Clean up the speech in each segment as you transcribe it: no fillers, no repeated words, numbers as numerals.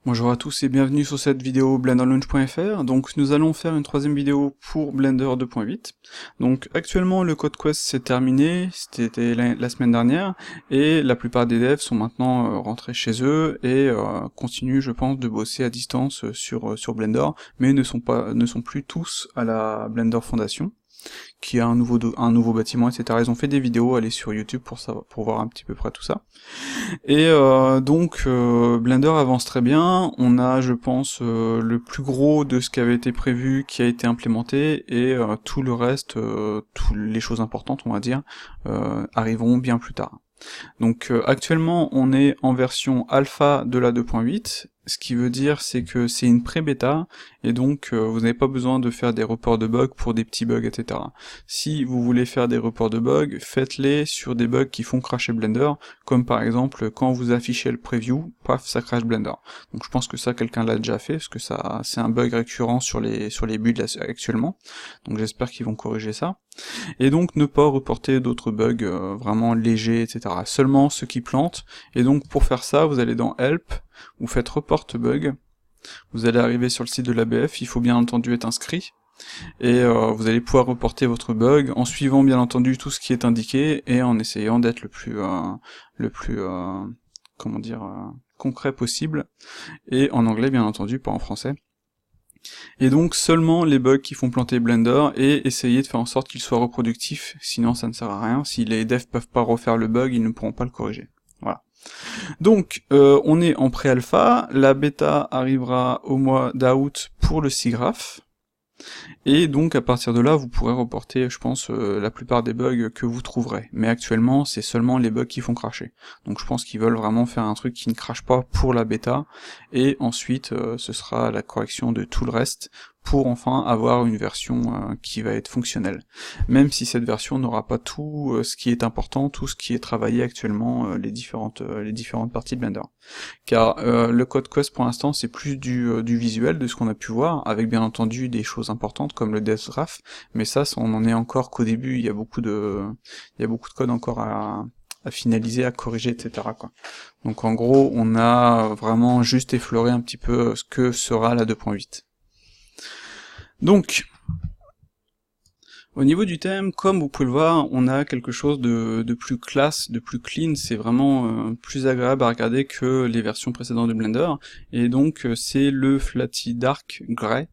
Bonjour à tous et bienvenue sur cette vidéo blenderlaunch.fr. Donc nous allons faire une troisième vidéo pour Blender 2.8. Donc actuellement le code quest s'est terminé, c'était la semaine dernière, et la plupart des devs sont maintenant rentrés chez eux et continuent, je pense, de bosser à distance sur Blender, mais ne sont plus tous à la Blender Foundation, qui a un nouveau bâtiment, etc. Ils ont fait des vidéos, allez sur YouTube pour voir un petit peu près tout ça. Et Blender avance très bien, on a je pense le plus gros de ce qui avait été prévu qui a été implémenté, et tout le reste, toutes les choses importantes on va dire, arriveront bien plus tard. Donc actuellement on est en version alpha de la 2.8, ce qui veut dire c'est que c'est une pré-bêta, et donc vous n'avez pas besoin de faire des reports de bugs pour des petits bugs, etc. Si vous voulez faire des reports de bugs, faites-les sur des bugs qui font crasher Blender, comme par exemple quand vous affichez le preview, paf, ça crash Blender. Donc je pense que ça quelqu'un l'a déjà fait, parce que ça c'est un bug récurrent sur les builds actuellement, donc j'espère qu'ils vont corriger ça. Et donc ne pas reporter d'autres bugs vraiment légers, etc. Seulement ceux qui plantent, et donc pour faire ça, vous allez dans Help, vous faites Report Bug, vous allez arriver sur le site de l'ABF, il faut bien entendu être inscrit, et vous allez pouvoir reporter votre bug en suivant bien entendu tout ce qui est indiqué, et en essayant d'être le plus comment dire, concret possible, et en anglais bien entendu, pas en français. Et donc seulement les bugs qui font planter Blender, et essayer de faire en sorte qu'il soit reproductif, sinon ça ne sert à rien. Si les devs peuvent pas refaire le bug, ils ne pourront pas le corriger. Voilà. Donc on est en pré-alpha, la bêta arrivera au mois d'août pour le SIGGRAPH, et donc à partir de là vous pourrez reporter, je pense, la plupart des bugs que vous trouverez. Mais actuellement c'est seulement les bugs qui font crasher. Donc je pense qu'ils veulent vraiment faire un truc qui ne crache pas pour la bêta, et ensuite ce sera la correction de tout le reste, pour enfin avoir une version qui va être fonctionnelle. Même si cette version n'aura pas tout ce qui est important, tout ce qui est travaillé actuellement, les différentes parties de Blender. Car le code quest pour l'instant c'est plus du visuel, de ce qu'on a pu voir, avec bien entendu des choses importantes comme le dev graph, mais ça on en est encore qu'au début, il y a beaucoup de code encore à finaliser, à corriger, etc. quoi. Donc en gros, on a vraiment juste effleuré un petit peu ce que sera la 2.8. Donc, au niveau du thème, comme vous pouvez le voir, on a quelque chose de plus classe, de plus clean, c'est vraiment plus agréable à regarder que les versions précédentes de Blender, et donc c'est le Flatty Dark Grey,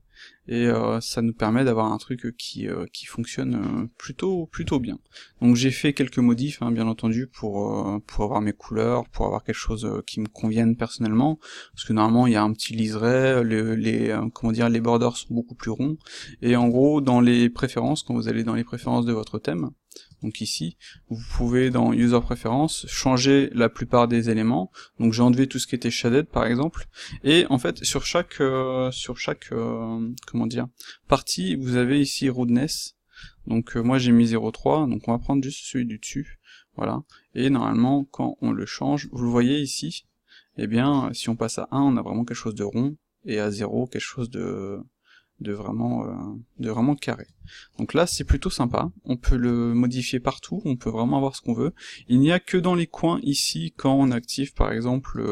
et ça nous permet d'avoir un truc qui fonctionne plutôt bien. Donc j'ai fait quelques modifs, hein, bien entendu, pour avoir mes couleurs, pour avoir quelque chose qui me convienne personnellement, parce que normalement il y a un petit liseré, les borders sont beaucoup plus ronds, et en gros dans les préférences, quand vous allez dans les préférences de votre thème, donc ici, vous pouvez dans User Preferences changer la plupart des éléments. Donc j'ai enlevé tout ce qui était shaded par exemple, et en fait sur chaque partie, vous avez ici Rudeness. Donc moi j'ai mis 0.3, donc on va prendre juste celui du dessus, voilà. Et normalement quand on le change, vous le voyez ici, eh bien si on passe à 1, on a vraiment quelque chose de rond, et à 0, quelque chose de vraiment carré. Donc là c'est plutôt sympa, on peut le modifier partout, on peut vraiment avoir ce qu'on veut. Il n'y a que dans les coins ici, quand on active par exemple,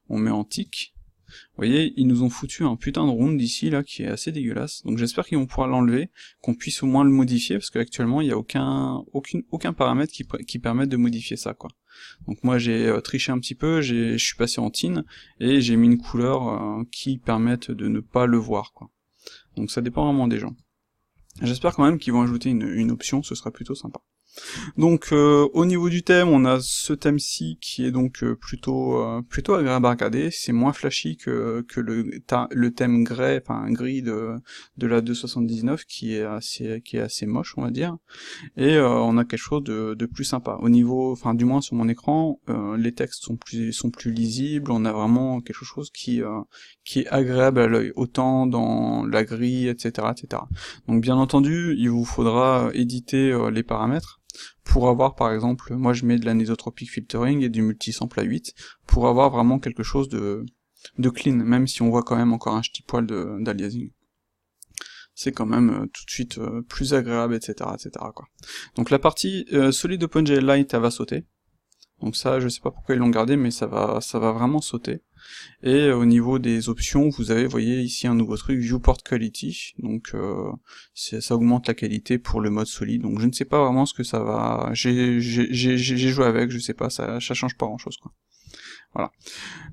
on met en tick, vous voyez, ils nous ont foutu un putain de round ici là qui est assez dégueulasse, donc j'espère qu'ils vont pouvoir l'enlever, qu'on puisse au moins le modifier, parce qu'actuellement il n'y a aucun paramètre qui permette de modifier ça quoi. Donc moi j'ai triché un petit peu, je suis passé en thin, et j'ai mis une couleur qui permette de ne pas le voir quoi. Donc ça dépend vraiment des gens. J'espère quand même qu'ils vont ajouter une option, ce sera plutôt sympa. Donc au niveau du thème, on a ce thème-ci qui est donc plutôt agréable à regarder, c'est moins flashy que le thème gris de la 2.79 qui est assez moche on va dire, et on a quelque chose de plus sympa. Au niveau, enfin du moins sur mon écran, les textes sont plus lisibles, on a vraiment quelque chose qui est agréable à l'œil, autant dans la grille, etc., etc. Donc bien entendu, il vous faudra éditer les paramètres, pour avoir par exemple, moi je mets de l'anisotropic filtering et du multisample à 8, pour avoir vraiment quelque chose de clean, même si on voit quand même encore un petit poil d'aliasing. C'est quand même tout de suite plus agréable, etc., etc., quoi. Donc la partie Solid OpenGL Lite, elle va sauter. Donc ça, je sais pas pourquoi ils l'ont gardé, mais ça va vraiment sauter. Et au niveau des options, vous avez, vous voyez ici un nouveau truc, Viewport Quality, donc ça augmente la qualité pour le mode solide, donc je ne sais pas vraiment ce que ça va, j'ai joué avec, je sais pas, ça change pas grand chose quoi. Voilà.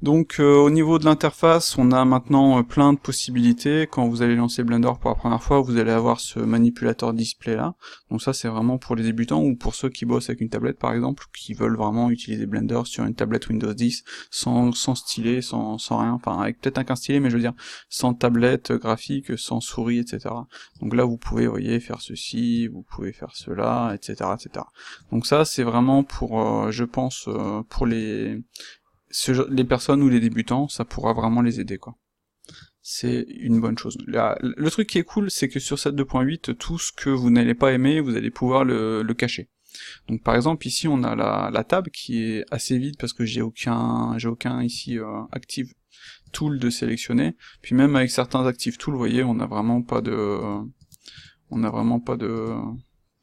Donc au niveau de l'interface, on a maintenant plein de possibilités. Quand vous allez lancer Blender pour la première fois, vous allez avoir ce manipulateur display là. Donc ça c'est vraiment pour les débutants ou pour ceux qui bossent avec une tablette par exemple, qui veulent vraiment utiliser Blender sur une tablette Windows 10 sans stylet, sans rien, enfin avec peut-être un stylet, mais je veux dire sans tablette graphique, sans souris, etc. Donc là vous pouvez, vous voyez, faire ceci, vous pouvez faire cela, etc. etc. Donc ça c'est vraiment pour, je pense, pour les personnes ou les débutants, ça pourra vraiment les aider quoi. C'est une bonne chose. Le truc qui est cool, c'est que sur cette 2.8, tout ce que vous n'allez pas aimer, vous allez pouvoir le cacher. Donc par exemple ici on a la table qui est assez vide parce que j'ai aucun ici active tool de sélectionner. Puis même avec certains active tools, vous voyez, on n'a vraiment pas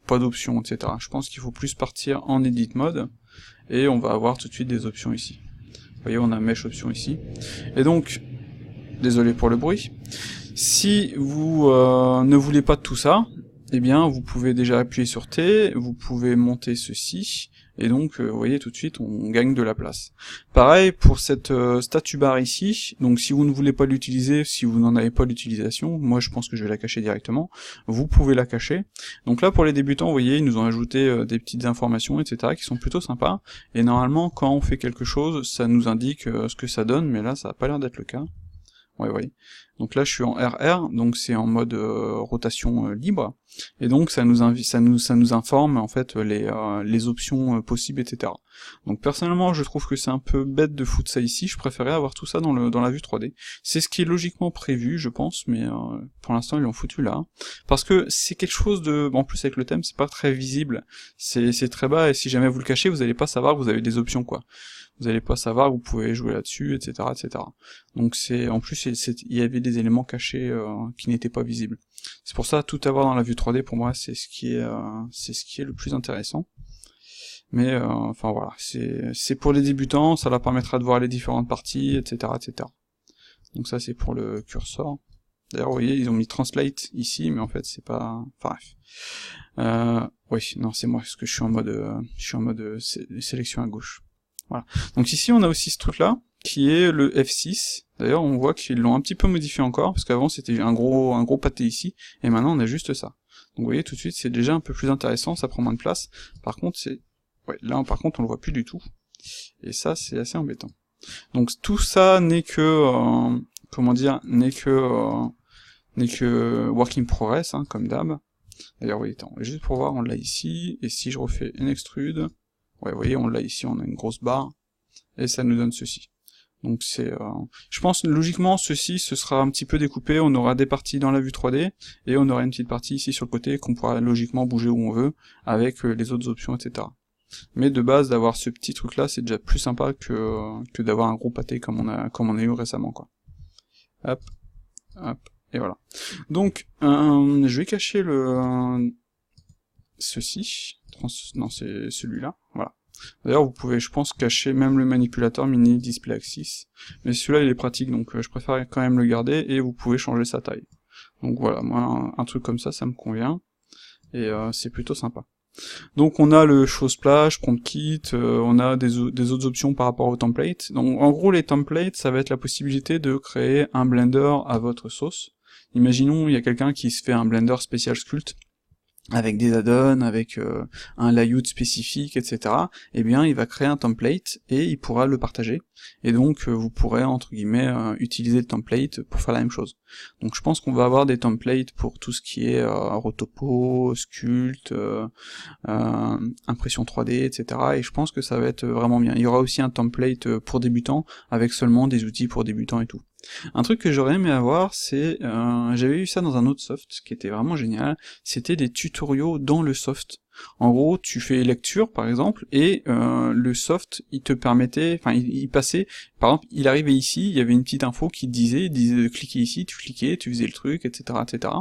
d'options, etc. Je pense qu'il faut plus partir en edit mode et on va avoir tout de suite des options ici. Vous voyez, on a Mesh Option ici. Et donc, désolé pour le bruit, si vous ne voulez pas de tout ça, eh bien, vous pouvez déjà appuyer sur T, vous pouvez monter ceci, et donc, vous voyez, tout de suite, on gagne de la place. Pareil pour cette statue bar ici, donc si vous ne voulez pas l'utiliser, si vous n'en avez pas l'utilisation, moi je pense que je vais la cacher directement, vous pouvez la cacher. Donc là, pour les débutants, vous voyez, ils nous ont ajouté des petites informations, etc., qui sont plutôt sympas, et normalement, quand on fait quelque chose, ça nous indique ce que ça donne, mais là, ça n'a pas l'air d'être le cas. Ouais. Donc là je suis en RR, donc c'est en mode rotation libre, et donc ça nous informe en fait les options possibles, etc. Donc personnellement je trouve que c'est un peu bête de foutre ça ici, je préférais avoir tout ça dans la vue 3D. C'est ce qui est logiquement prévu, je pense, mais pour l'instant ils l'ont foutu là, parce que c'est quelque chose de... En plus avec le thème, c'est pas très visible, c'est très bas, et si jamais vous le cachez, vous allez pas savoir que vous avez des options, quoi. Vous allez pas savoir que vous pouvez jouer là-dessus, etc., etc. Donc en plus, il y avait des éléments cachés qui n'étaient pas visibles. C'est pour ça, tout avoir dans la vue 3D, pour moi, c'est ce qui est le plus intéressant. Mais, enfin voilà, c'est pour les débutants, ça leur permettra de voir les différentes parties, etc., etc. Donc ça, c'est pour le curseur. D'ailleurs, vous voyez, ils ont mis Translate ici, mais en fait, c'est pas... Enfin bref. Oui, non, c'est moi, parce que je suis en mode sélection à gauche. Voilà. Donc ici on a aussi ce truc là, qui est le F6. D'ailleurs on voit qu'ils l'ont un petit peu modifié encore, parce qu'avant c'était un gros pâté ici, et maintenant on a juste ça. Donc vous voyez tout de suite c'est déjà un peu plus intéressant, ça prend moins de place. Par contre là par contre on le voit plus du tout. Et ça c'est assez embêtant. Donc tout ça n'est que n'est que work in progress, hein, comme d'hab. D'ailleurs oui, attends, juste pour voir, on l'a ici, et si je refais une extrude, ouais, vous voyez, on l'a ici, on a une grosse barre, et ça nous donne ceci. Donc c'est... je pense, logiquement, ceci, ce sera un petit peu découpé, on aura des parties dans la vue 3D, et on aura une petite partie ici sur le côté, qu'on pourra logiquement bouger où on veut, avec les autres options, etc. Mais de base, d'avoir ce petit truc-là, c'est déjà plus sympa que d'avoir un gros pâté comme on a eu récemment, quoi. Hop, et voilà. Donc, je vais cacher ceci. Non, c'est celui-là, voilà. D'ailleurs, vous pouvez, je pense, cacher même le manipulateur mini display axis, mais celui-là, il est pratique, donc je préfère quand même le garder, et vous pouvez changer sa taille. Donc voilà, moi, un truc comme ça me convient, et c'est plutôt sympa. Donc on a le show splash, prompt kit, on a des autres options par rapport aux templates. Donc en gros, les templates, ça va être la possibilité de créer un Blender à votre sauce. Imaginons, il y a quelqu'un qui se fait un Blender spécial sculpt, avec des add-ons, avec un layout spécifique, etc., eh bien il va créer un template et il pourra le partager. Et donc vous pourrez, entre guillemets, utiliser le template pour faire la même chose. Donc je pense qu'on va avoir des templates pour tout ce qui est rotopo, sculpt, impression 3D, etc., et je pense que ça va être vraiment bien. Il y aura aussi un template pour débutants, avec seulement des outils pour débutants et tout. Un truc que j'aurais aimé avoir, c'est... j'avais eu ça dans un autre soft, qui était vraiment génial, c'était des tutoriaux dans le soft. En gros, tu fais lecture, par exemple, et le soft, il te permettait, enfin, il passait, par exemple, il arrivait ici, il y avait une petite info qui te disait, il disait de cliquer ici, tu cliquais, tu faisais le truc, etc., etc.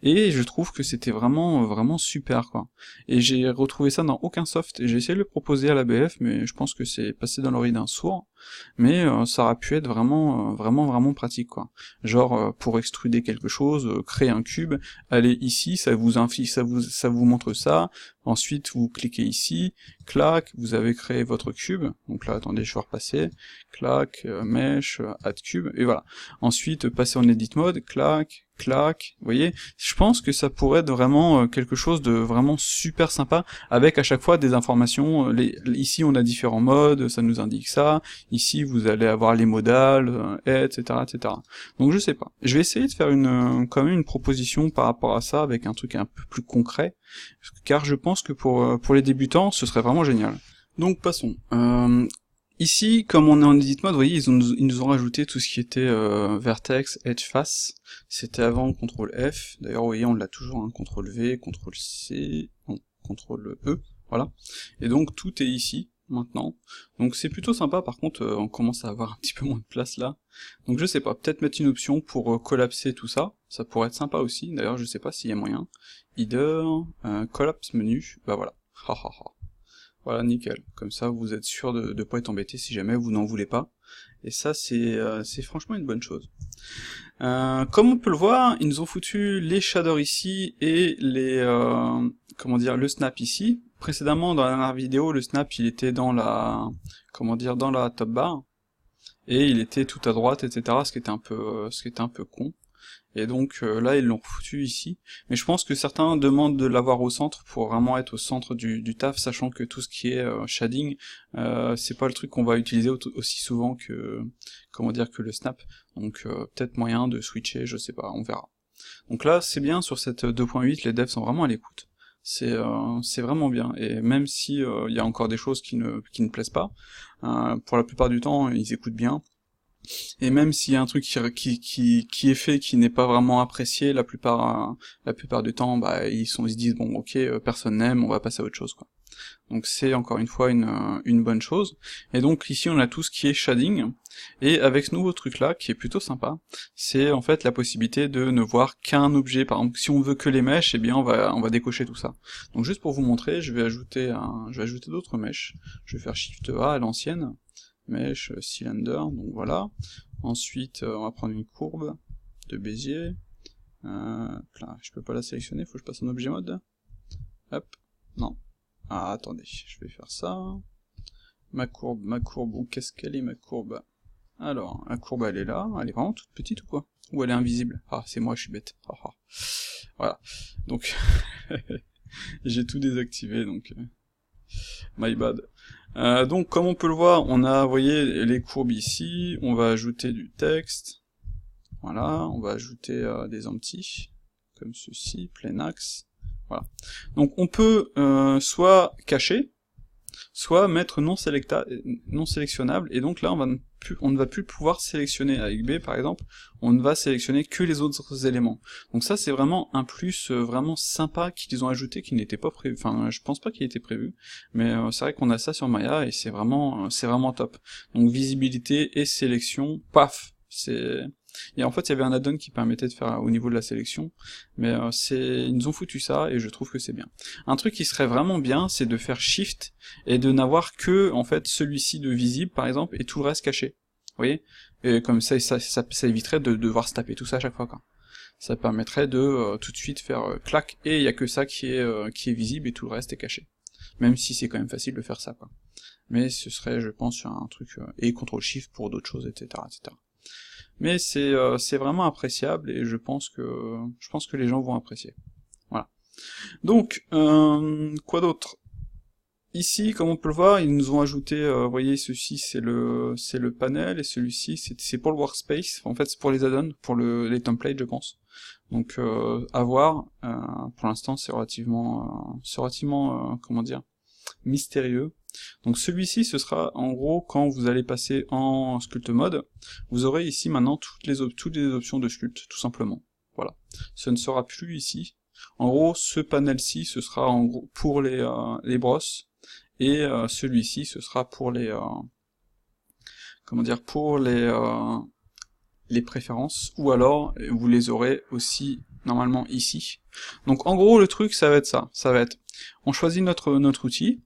Et je trouve que c'était vraiment, vraiment super, quoi. Et j'ai retrouvé ça dans aucun soft, et j'ai essayé de le proposer à la BF, mais je pense que c'est passé dans l'oreille d'un sourd, mais ça aurait pu être vraiment, vraiment pratique, quoi. Genre, pour extruder quelque chose, créer un cube, allez ici, ça vous montre ça, ensuite vous cliquez ici, clac, vous avez créé votre cube, donc là, attendez, je vais repasser, clac, mesh, add cube, et voilà. Ensuite, passer en edit mode, clac, clac, vous voyez, je pense que ça pourrait être vraiment quelque chose de vraiment super sympa, avec à chaque fois des informations, ici on a différents modes, ça nous indique ça, ici vous allez avoir les modales, etc., etc. Donc je sais pas, je vais essayer de faire quand même une proposition par rapport à ça, avec un truc un peu plus concret, car je pense que pour les débutants, ce serait vraiment génial. Donc passons. Ici, comme on est en edit mode, vous voyez, ils nous ont rajouté tout ce qui était vertex, edge face. C'était avant CTRL F. D'ailleurs, vous voyez, on l'a toujours, hein, CTRL V, CTRL C, non, CTRL E, voilà. Et donc, tout est ici, maintenant. Donc c'est plutôt sympa, par contre, on commence à avoir un petit peu moins de place là. Donc je sais pas, peut-être mettre une option pour collapser tout ça. Ça pourrait être sympa aussi, d'ailleurs, je sais pas s'il y a moyen. Header, collapse menu, bah voilà. Voilà, nickel. Comme ça, vous êtes sûr de pas être embêté si jamais vous n'en voulez pas. Et ça, c'est franchement une bonne chose. Comme on peut le voir, ils nous ont foutu les shaders ici et les comment dire, le snap ici. Précédemment, dans la dernière vidéo, le snap il était dans la comment dire, dans la top bar et il était tout à droite, etc. Ce qui était un peu con. Et donc là ils l'ont foutu ici, mais je pense que certains demandent de l'avoir au centre pour vraiment être au centre du taf, sachant que tout ce qui est shading, c'est pas le truc qu'on va utiliser aussi souvent que, comment dire, que le snap, donc peut-être moyen de switcher, je sais pas, on verra. Donc là c'est bien, sur cette 2.8, les devs sont vraiment à l'écoute, c'est vraiment bien, et même si il y a encore des choses qui ne plaisent pas, pour la plupart du temps ils écoutent bien. Et même s'il y a un truc qui est fait, qui n'est pas vraiment apprécié, la plupart du temps, bah ils se disent bon ok, personne n'aime, on va passer à autre chose, quoi. Donc c'est encore une fois une bonne chose. Et donc ici on a tout ce qui est shading, et avec ce nouveau truc là, qui est plutôt sympa, c'est en fait la possibilité de ne voir qu'un objet. Par exemple, si on veut que les mèches, eh bien on va décocher tout ça. Donc juste pour vous montrer, je vais ajouter d'autres mèches. Je vais faire Shift A à l'ancienne. Mesh, cylinder, donc voilà. Ensuite, on va prendre une courbe de Bézier. Là, je peux pas la sélectionner, faut que je passe en objet mode. Hop, non. Ah, attendez, je vais faire ça. Ma courbe, où qu'est-ce qu'elle est ma courbe? Alors, la courbe elle est là, elle est vraiment toute petite ou quoi? Ou elle est invisible? Ah, c'est moi, je suis bête. Voilà, donc, j'ai tout désactivé, donc... my bad. Donc comme on peut le voir, on a, vous voyez, les courbes ici, on va ajouter du texte, voilà, on va ajouter des empties, comme ceci, plein axe, voilà. Donc on peut soit cacher, soit mettre non sélectionnable, et donc là on ne va plus pouvoir sélectionner. Avec B par exemple, on ne va sélectionner que les autres éléments. Donc ça c'est vraiment un plus vraiment sympa qu'ils ont ajouté, qui n'était pas prévu, enfin je pense pas qu'il était prévu, mais c'est vrai qu'on a ça sur Maya, et c'est vraiment top. Donc visibilité et sélection, paf, et en fait il y avait un add-on qui permettait de faire au niveau de la sélection, mais ils nous ont foutu ça, et je trouve que c'est bien. Un truc qui serait vraiment bien, c'est de faire Shift, et de n'avoir que, en fait, celui-ci de visible, par exemple, et tout le reste caché. Vous voyez? Et comme ça éviterait de devoir se taper tout ça à chaque fois, quoi. Ça permettrait de tout de suite faire clac, et il y a que ça qui est visible, et tout le reste est caché. Même si c'est quand même facile de faire ça, quoi. Mais ce serait, je pense, un truc, et CTRL-SHIFT pour d'autres choses, etc., etc. Mais c'est vraiment appréciable, et je pense que les gens vont apprécier. Voilà. Donc, quoi d'autre? Ici, comme on peut le voir, ils nous ont ajouté, vous voyez, ceci c'est le panel, et celui-ci c'est pour le workspace, en fait c'est pour les add-ons, pour les templates je pense. Donc à voir, pour l'instant c'est relativement, comment dire, mystérieux. Donc celui-ci, ce sera en gros quand vous allez passer en sculpt mode, vous aurez ici maintenant toutes les options de sculpt, tout simplement. Voilà. Ce ne sera plus ici. En gros, ce panel-ci, ce sera en gros pour les brosses, et celui-ci, ce sera pour les comment dire, pour les préférences, ou alors vous les aurez aussi normalement ici. Donc en gros, le truc, ça va être ça. Ça va être, on choisit notre outil,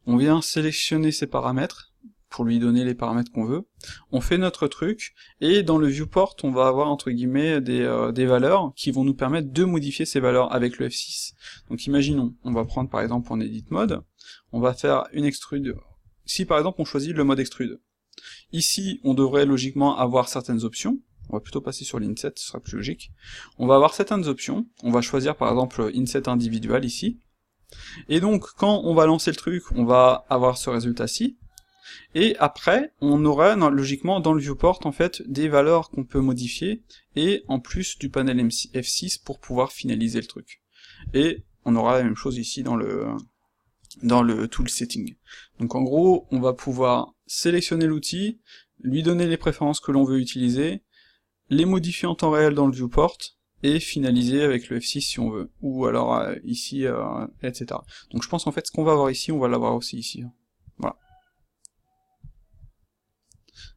on vient sélectionner ses paramètres pour lui donner les paramètres qu'on veut, on fait notre truc, et dans le viewport, on va avoir entre guillemets des valeurs qui vont nous permettre de modifier ces valeurs avec le F6. Donc imaginons, on va prendre par exemple en edit mode, on va faire une extrude. Si par exemple on choisit le mode extrude, ici on devrait logiquement avoir certaines options, on va plutôt passer sur l'inset, ce sera plus logique. On va avoir certaines options, on va choisir par exemple inset individual ici, et donc quand on va lancer le truc, on va avoir ce résultat-ci, et après, on aura logiquement dans le viewport en fait des valeurs qu'on peut modifier, et en plus du panel F6 pour pouvoir finaliser le truc. Et on aura la même chose ici dans le tool setting. Donc en gros, on va pouvoir sélectionner l'outil, lui donner les préférences que l'on veut utiliser, les modifier en temps réel dans le viewport, et finaliser avec le F6 si on veut, ou alors ici, etc. Donc je pense en fait ce qu'on va avoir ici, on va l'avoir aussi ici. Voilà.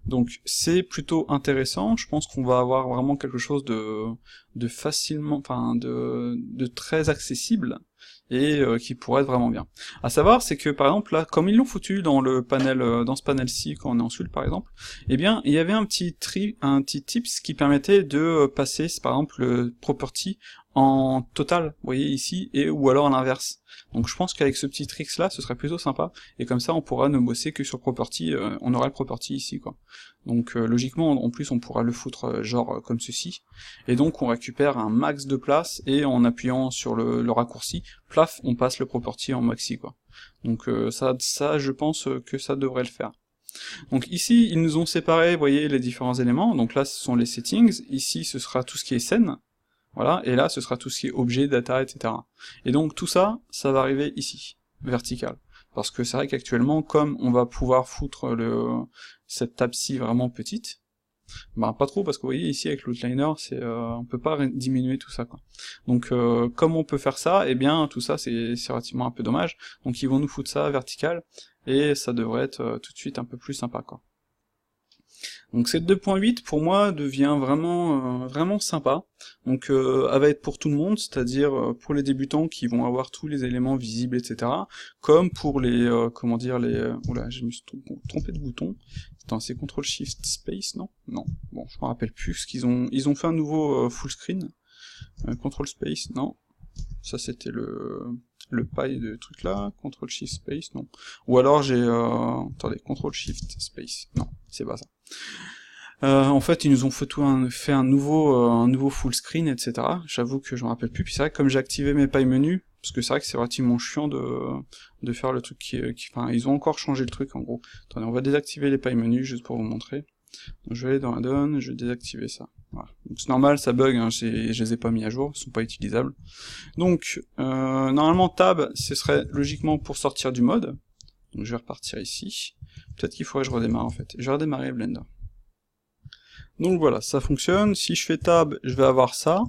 Donc c'est plutôt intéressant, je pense qu'on va avoir vraiment quelque chose de facilement, enfin de très accessible, et qui pourrait être vraiment bien. À savoir, c'est que par exemple là, comme ils l'ont foutu dans le panel, dans ce panel-ci, quand on est en Sculpt par exemple, eh bien il y avait un petit tips qui permettait de passer par exemple le property en total, vous voyez ici, et ou alors à l'inverse. Donc je pense qu'avec ce petit tricks là, ce serait plutôt sympa, et comme ça on pourra ne bosser que sur property, on aura le property ici quoi. Donc logiquement, en plus on pourra le foutre genre comme ceci, et donc on récupère un max de place, et en appuyant sur le raccourci, plaf, on passe le property en maxi quoi. Donc ça je pense que ça devrait le faire. Donc ici, ils nous ont séparé, vous voyez, les différents éléments, donc là ce sont les settings, ici ce sera tout ce qui est scène, voilà, et là ce sera tout ce qui est objet, data, etc. Et donc tout ça, ça va arriver ici, vertical. Parce que c'est vrai qu'actuellement, comme on va pouvoir foutre cette table-ci vraiment petite, bah pas trop, parce que vous voyez ici avec l'outliner, on peut pas diminuer tout ça, quoi. Donc comme on peut faire ça, eh bien tout ça c'est relativement un peu dommage, donc ils vont nous foutre ça vertical, et ça devrait être tout de suite un peu plus sympa, quoi. Donc cette 2.8 pour moi devient vraiment sympa, donc elle va être pour tout le monde, c'est-à-dire pour les débutants qui vont avoir tous les éléments visibles, etc., comme pour les, comment dire, les... oula, je me suis trompé de bouton, attends, c'est Ctrl-Shift-Space, non? Non, bon, je me rappelle plus, ce qu'ils ont... Ils ont fait un nouveau full screen, Ctrl-Space, non, ça c'était le paille de truc là, Ctrl-Shift-Space, non. Ou alors j'ai... attendez, Ctrl-Shift-Space, non, c'est pas ça. En fait, ils nous ont fait un nouveau full screen, etc. J'avoue que je me rappelle plus, puis c'est vrai que comme j'ai activé mes pailles menus, parce que c'est vrai que c'est relativement chiant de faire le truc enfin, ils ont encore changé le truc, en gros. Attendez, on va désactiver les pailles menus, juste pour vous montrer. Donc je vais aller dans Add-on, je vais désactiver ça. Voilà. Donc c'est normal, ça bug, hein, je les ai pas mis à jour, ils sont pas utilisables. Donc, normalement, Tab, ce serait logiquement pour sortir du mode. Donc je vais repartir ici. Peut-être qu'il faudrait que je redémarre, en fait. Je vais redémarrer Blender. Donc voilà, ça fonctionne. Si je fais Tab, je vais avoir ça.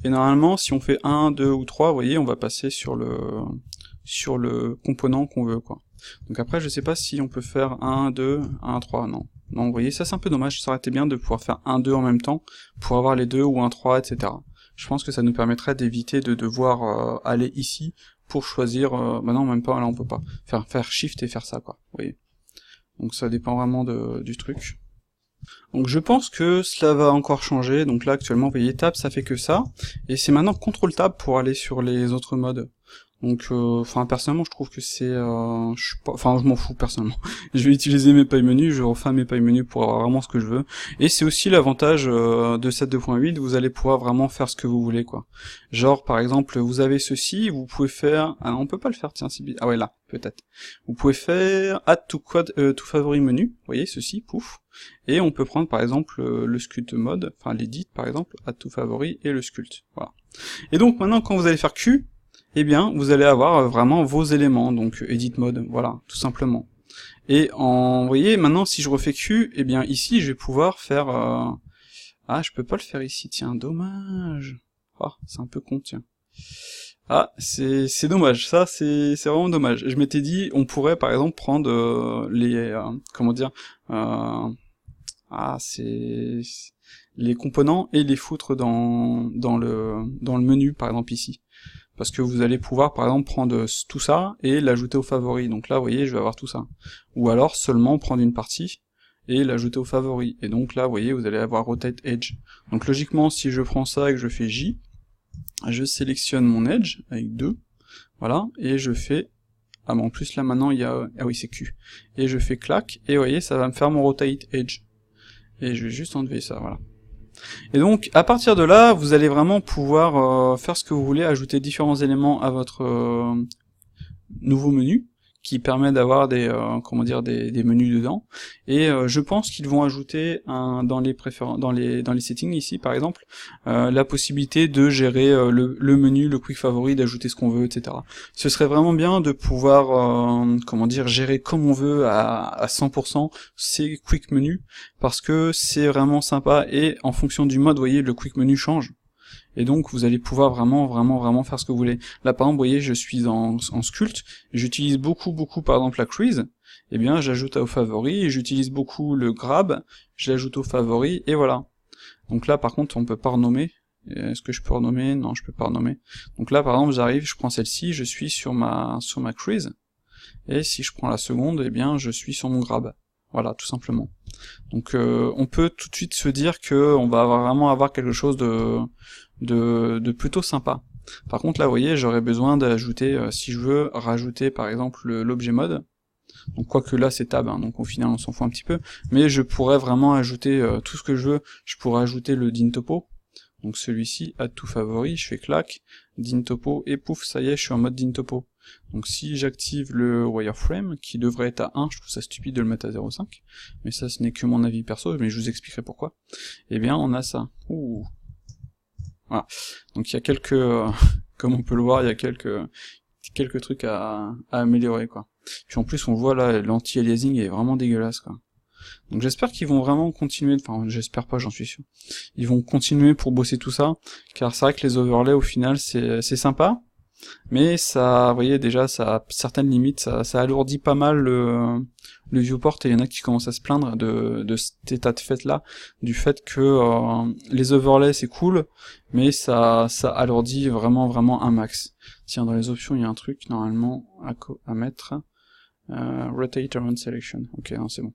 Et normalement, si on fait 1, 2 ou 3, vous voyez, on va passer sur le component qu'on veut, quoi. Donc après, je sais pas si on peut faire 1, 2, 1, 3, non. Non, vous voyez, ça c'est un peu dommage, ça aurait été bien de pouvoir faire 1, 2 en même temps, pour avoir les deux, ou 1, 3, etc. Je pense que ça nous permettrait d'éviter de devoir aller ici, pour choisir, bah non, même pas, là on peut pas. Faire Shift et faire ça, quoi, vous voyez. Donc ça dépend vraiment du truc. Donc je pense que cela va encore changer, donc là actuellement vous voyez Tab ça fait que ça, et c'est maintenant CTRL Tab pour aller sur les autres modes. Donc enfin personnellement je trouve que c'est je m'en fous personnellement. Je vais utiliser mes pailles menus, je refais mes pailles menus pour avoir vraiment ce que je veux. Et c'est aussi l'avantage de cette 2.8, vous allez pouvoir vraiment faire ce que vous voulez, quoi. Genre par exemple vous avez ceci, vous pouvez faire, ah non, on peut pas le faire, tiens, ah ouais là, peut-être. Vous pouvez faire add to favori menu, vous voyez ceci, pouf. Et on peut prendre par exemple le sculpt mode, enfin l'edit par exemple, add to favori et le sculpt, voilà. Et donc maintenant quand vous allez faire Q, eh bien, vous allez avoir vraiment vos éléments, donc edit mode, voilà, tout simplement. Et vous voyez, maintenant, si je refais Q, eh bien, ici, je vais pouvoir faire... Ah, je peux pas le faire ici, tiens, dommage. Ah, c'est un peu con, tiens. Ah, c'est dommage, ça c'est vraiment dommage. Je m'étais dit, on pourrait par exemple prendre comment dire, euh, c'est les components et les foutre dans le menu, par exemple ici. Parce que vous allez pouvoir par exemple prendre tout ça et l'ajouter aux favoris. Donc là, vous voyez, je vais avoir tout ça. Ou alors seulement prendre une partie et l'ajouter aux favoris. Et donc là, vous voyez, vous allez avoir Rotate Edge. Donc logiquement, si je prends ça et que je fais J, je sélectionne mon Edge avec 2, voilà, et je fais... Ah bon, en plus là maintenant il y a... Ah oui, c'est Q. Et je fais clac, et vous voyez, ça va me faire mon Rotate Edge. Et je vais juste enlever ça, voilà. Et donc, à partir de là, vous allez vraiment pouvoir faire ce que vous voulez, ajouter différents éléments à votre nouveau menu, qui permet d'avoir comment dire, des menus dedans. Et je pense qu'ils vont ajouter dans les settings ici, par exemple, la possibilité de gérer le menu, le quick favori, d'ajouter ce qu'on veut, etc. Ce serait vraiment bien de pouvoir, comment dire, gérer comme on veut à 100% ces quick menus, parce que c'est vraiment sympa, et en fonction du mode, vous voyez, le quick menu change. Et donc vous allez pouvoir vraiment faire ce que vous voulez. Là par exemple, vous voyez, je suis en sculpt, j'utilise beaucoup par exemple la crease, et bien j'ajoute aux favoris, et j'utilise beaucoup le grab, je l'ajoute aux favoris, et voilà. Donc là par contre on peut pas renommer. Est-ce que je peux renommer? Non, je peux pas renommer. Donc là par exemple j'arrive, je prends celle-ci, je suis sur ma crease, et si je prends la seconde, eh bien je suis sur mon grab. Voilà, tout simplement. Donc on peut tout de suite se dire que on va vraiment avoir quelque chose de plutôt sympa. Par contre là vous voyez, j'aurais besoin d'ajouter, si je veux rajouter par exemple l'objet mode, donc quoique là c'est tab, hein, donc au final on s'en fout un petit peu, mais je pourrais vraiment ajouter tout ce que je veux. Je pourrais ajouter le din topo, donc celui-ci, add to favori, je fais clac, din topo, et pouf, ça y est, je suis en mode din topo. Donc si j'active le wireframe, qui devrait être à 1, je trouve ça stupide de le mettre à 0,5, mais ça ce n'est que mon avis perso, mais je vous expliquerai pourquoi. Eh bien on a ça. Ouh. Voilà. Donc il y a quelques, comme on peut le voir, il y a quelques trucs à améliorer, quoi. Puis en plus on voit là, l'anti-aliasing est vraiment dégueulasse, quoi. Donc j'espère qu'ils vont vraiment continuer, enfin j'espère pas, j'en suis sûr. Ils vont continuer pour bosser tout ça, car c'est vrai que les overlays au final c'est sympa, mais ça, vous voyez déjà, ça a certaines limites, ça alourdit pas mal le viewport, et il y en a qui commencent à se plaindre de cet état de fait là, du fait que les overlays c'est cool, mais ça alourdit vraiment un max. Tiens, dans les options il y a un truc normalement à mettre, rotate around selection, ok, non c'est bon.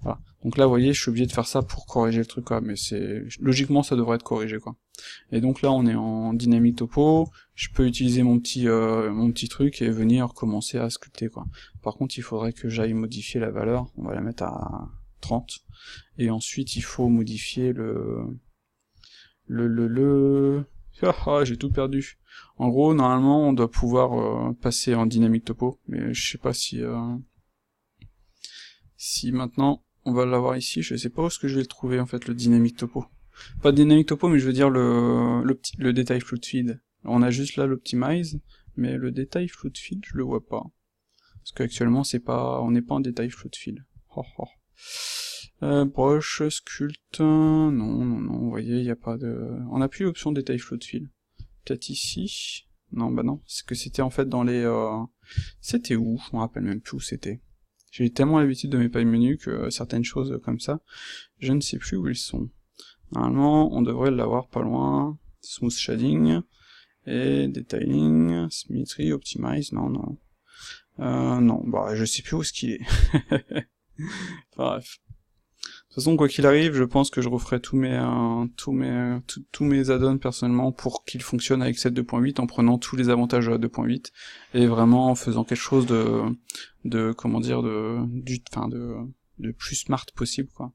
Voilà. Donc là, vous voyez, je suis obligé de faire ça pour corriger le truc, quoi, mais logiquement ça devrait être corrigé, quoi. Et donc là, on est en dynamique topo, je peux utiliser mon petit truc et venir commencer à sculpter, quoi. Par contre, il faudrait que j'aille modifier la valeur, on va la mettre à 30, et ensuite il faut modifier ah, j'ai tout perdu. En gros, normalement, on doit pouvoir passer en dynamique topo, mais je sais pas si maintenant on va l'avoir ici, je sais pas où est-ce que je vais le trouver en fait, le dynamic topo. Pas dynamic topo, mais je veux dire le détail fluid feed. On a juste là l'optimize, mais le détail fluid feed, je le vois pas. Parce qu'actuellement on n'est pas en détail fluid feed. Oh, oh. Brush, sculpt, non, vous voyez, il y a pas de... On a plus l'option détail fluid feed. Peut-être ici. Non, bah non, c'est que c'était en fait dans les... C'était où? Je me rappelle même plus où c'était. J'ai tellement l'habitude de mes pages menus que certaines choses comme ça, je ne sais plus où ils sont. Normalement, on devrait l'avoir pas loin. Smooth shading, et detailing, symmetry, optimize, non. Non, bah je sais plus où est-ce qu'il est. Enfin, bref. De toute façon, quoi qu'il arrive, je pense que je referai tous mes add-ons personnellement pour qu'ils fonctionnent avec cette 2.8 en prenant tous les avantages de la 2.8 et vraiment en faisant quelque chose de comment dire, de plus smart possible, quoi,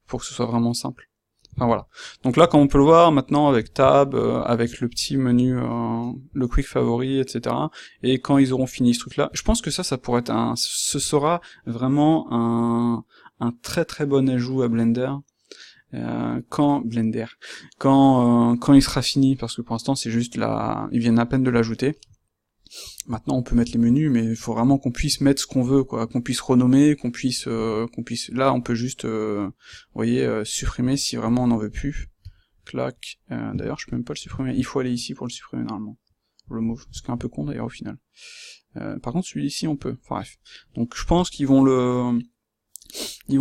pour que ce soit vraiment simple. Enfin voilà. Donc là, comme on peut le voir maintenant avec Tab, avec le petit menu, le quick favori, etc. Et quand ils auront fini ce truc-là, je pense que ça pourrait être ce sera vraiment un très bon ajout à Blender. Quand il sera fini, parce que pour l'instant c'est juste là, ils viennent à peine de l'ajouter. Maintenant on peut mettre les menus, mais il faut vraiment qu'on puisse mettre ce qu'on veut, quoi, qu'on puisse renommer, qu'on puisse, là on peut juste, vous voyez, supprimer si vraiment on n'en veut plus. Clac. D'ailleurs je peux même pas le supprimer, il faut aller ici pour le supprimer normalement. remove, ce qui est un peu con d'ailleurs au final. Par contre celui-ci on peut, enfin bref. Donc je pense qu'ils vont le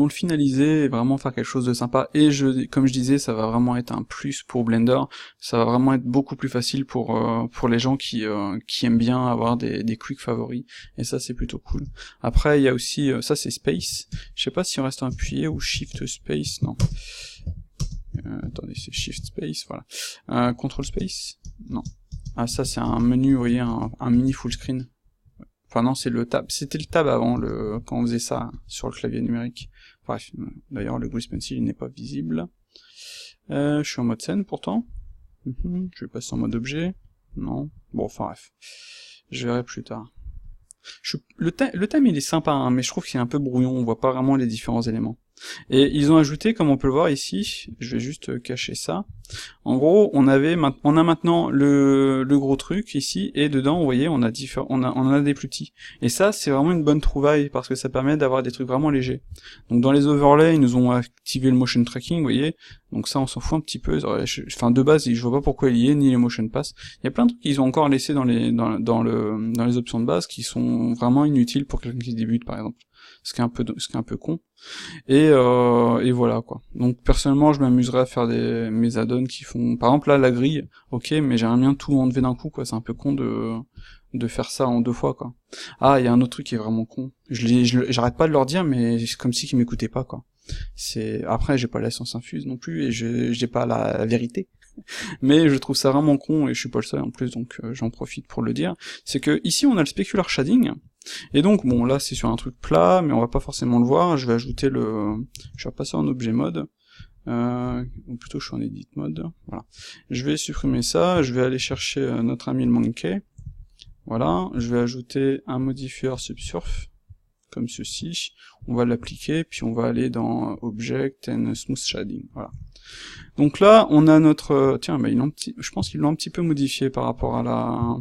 finaliser et vraiment faire quelque chose de sympa, et comme je disais, ça va vraiment être un plus pour Blender, ça va vraiment être beaucoup plus facile pour les gens qui aiment bien avoir des quick favoris, et ça c'est plutôt cool. Après il y a aussi, ça c'est Space, je sais pas si on reste appuyé ou Shift Space, non. Attendez, c'est Shift Space, voilà. Control Space, non. Ah ça c'est un menu, vous voyez, un mini full screen. Enfin non, c'est le tab. C'était le tab avant, quand on faisait ça sur le clavier numérique. Bref, d'ailleurs le Grease Pencil n'est pas visible. Je suis en mode scène pourtant. Je vais passer en mode objet. Non. Bon, enfin bref. Je verrai plus tard. Le thème il est sympa, hein, mais je trouve qu'il est un peu brouillon, on voit pas vraiment les différents éléments. Et ils ont ajouté, comme on peut le voir ici, je vais juste cacher ça, en gros on a maintenant le gros truc ici, et dedans vous voyez on en a des plus petits. Et ça c'est vraiment une bonne trouvaille, parce que ça permet d'avoir des trucs vraiment légers. Donc dans les overlays ils nous ont activé le motion tracking, vous voyez, donc ça on s'en fout un petit peu, enfin de base je vois pas pourquoi il y est, ni les motion pass. Il y a plein de trucs qu'ils ont encore laissé dans les options de base qui sont vraiment inutiles pour quelqu'un qui débute par exemple. Ce qui est un peu con. Et voilà quoi. Donc personnellement je m'amuserais à faire mes add-ons qui font, par exemple là la grille, ok, mais j'aimerais bien tout enlever d'un coup quoi, c'est un peu con de faire ça en 2 fois quoi. Ah, il y a un autre truc qui est vraiment con. J'arrête pas de leur dire, mais c'est comme si qu'ils m'écoutaient pas quoi. Après j'ai pas la science infuse non plus, et j'ai pas la vérité. Mais je trouve ça vraiment con, et je suis pas le seul en plus, donc j'en profite pour le dire. C'est que ici on a le specular shading, et donc bon là c'est sur un truc plat, mais on va pas forcément le voir. Je vais ajouter je vais passer en objet mode, ou plutôt je suis en edit mode, voilà. Je vais supprimer ça, je vais aller chercher notre ami le monkey, voilà, je vais ajouter un modifier subsurf, comme ceci, on va l'appliquer, puis on va aller dans Object and Smooth Shading, voilà. Donc là, on a notre... Tiens, bah, je pense qu'ils l'ont un petit peu modifié par rapport à la...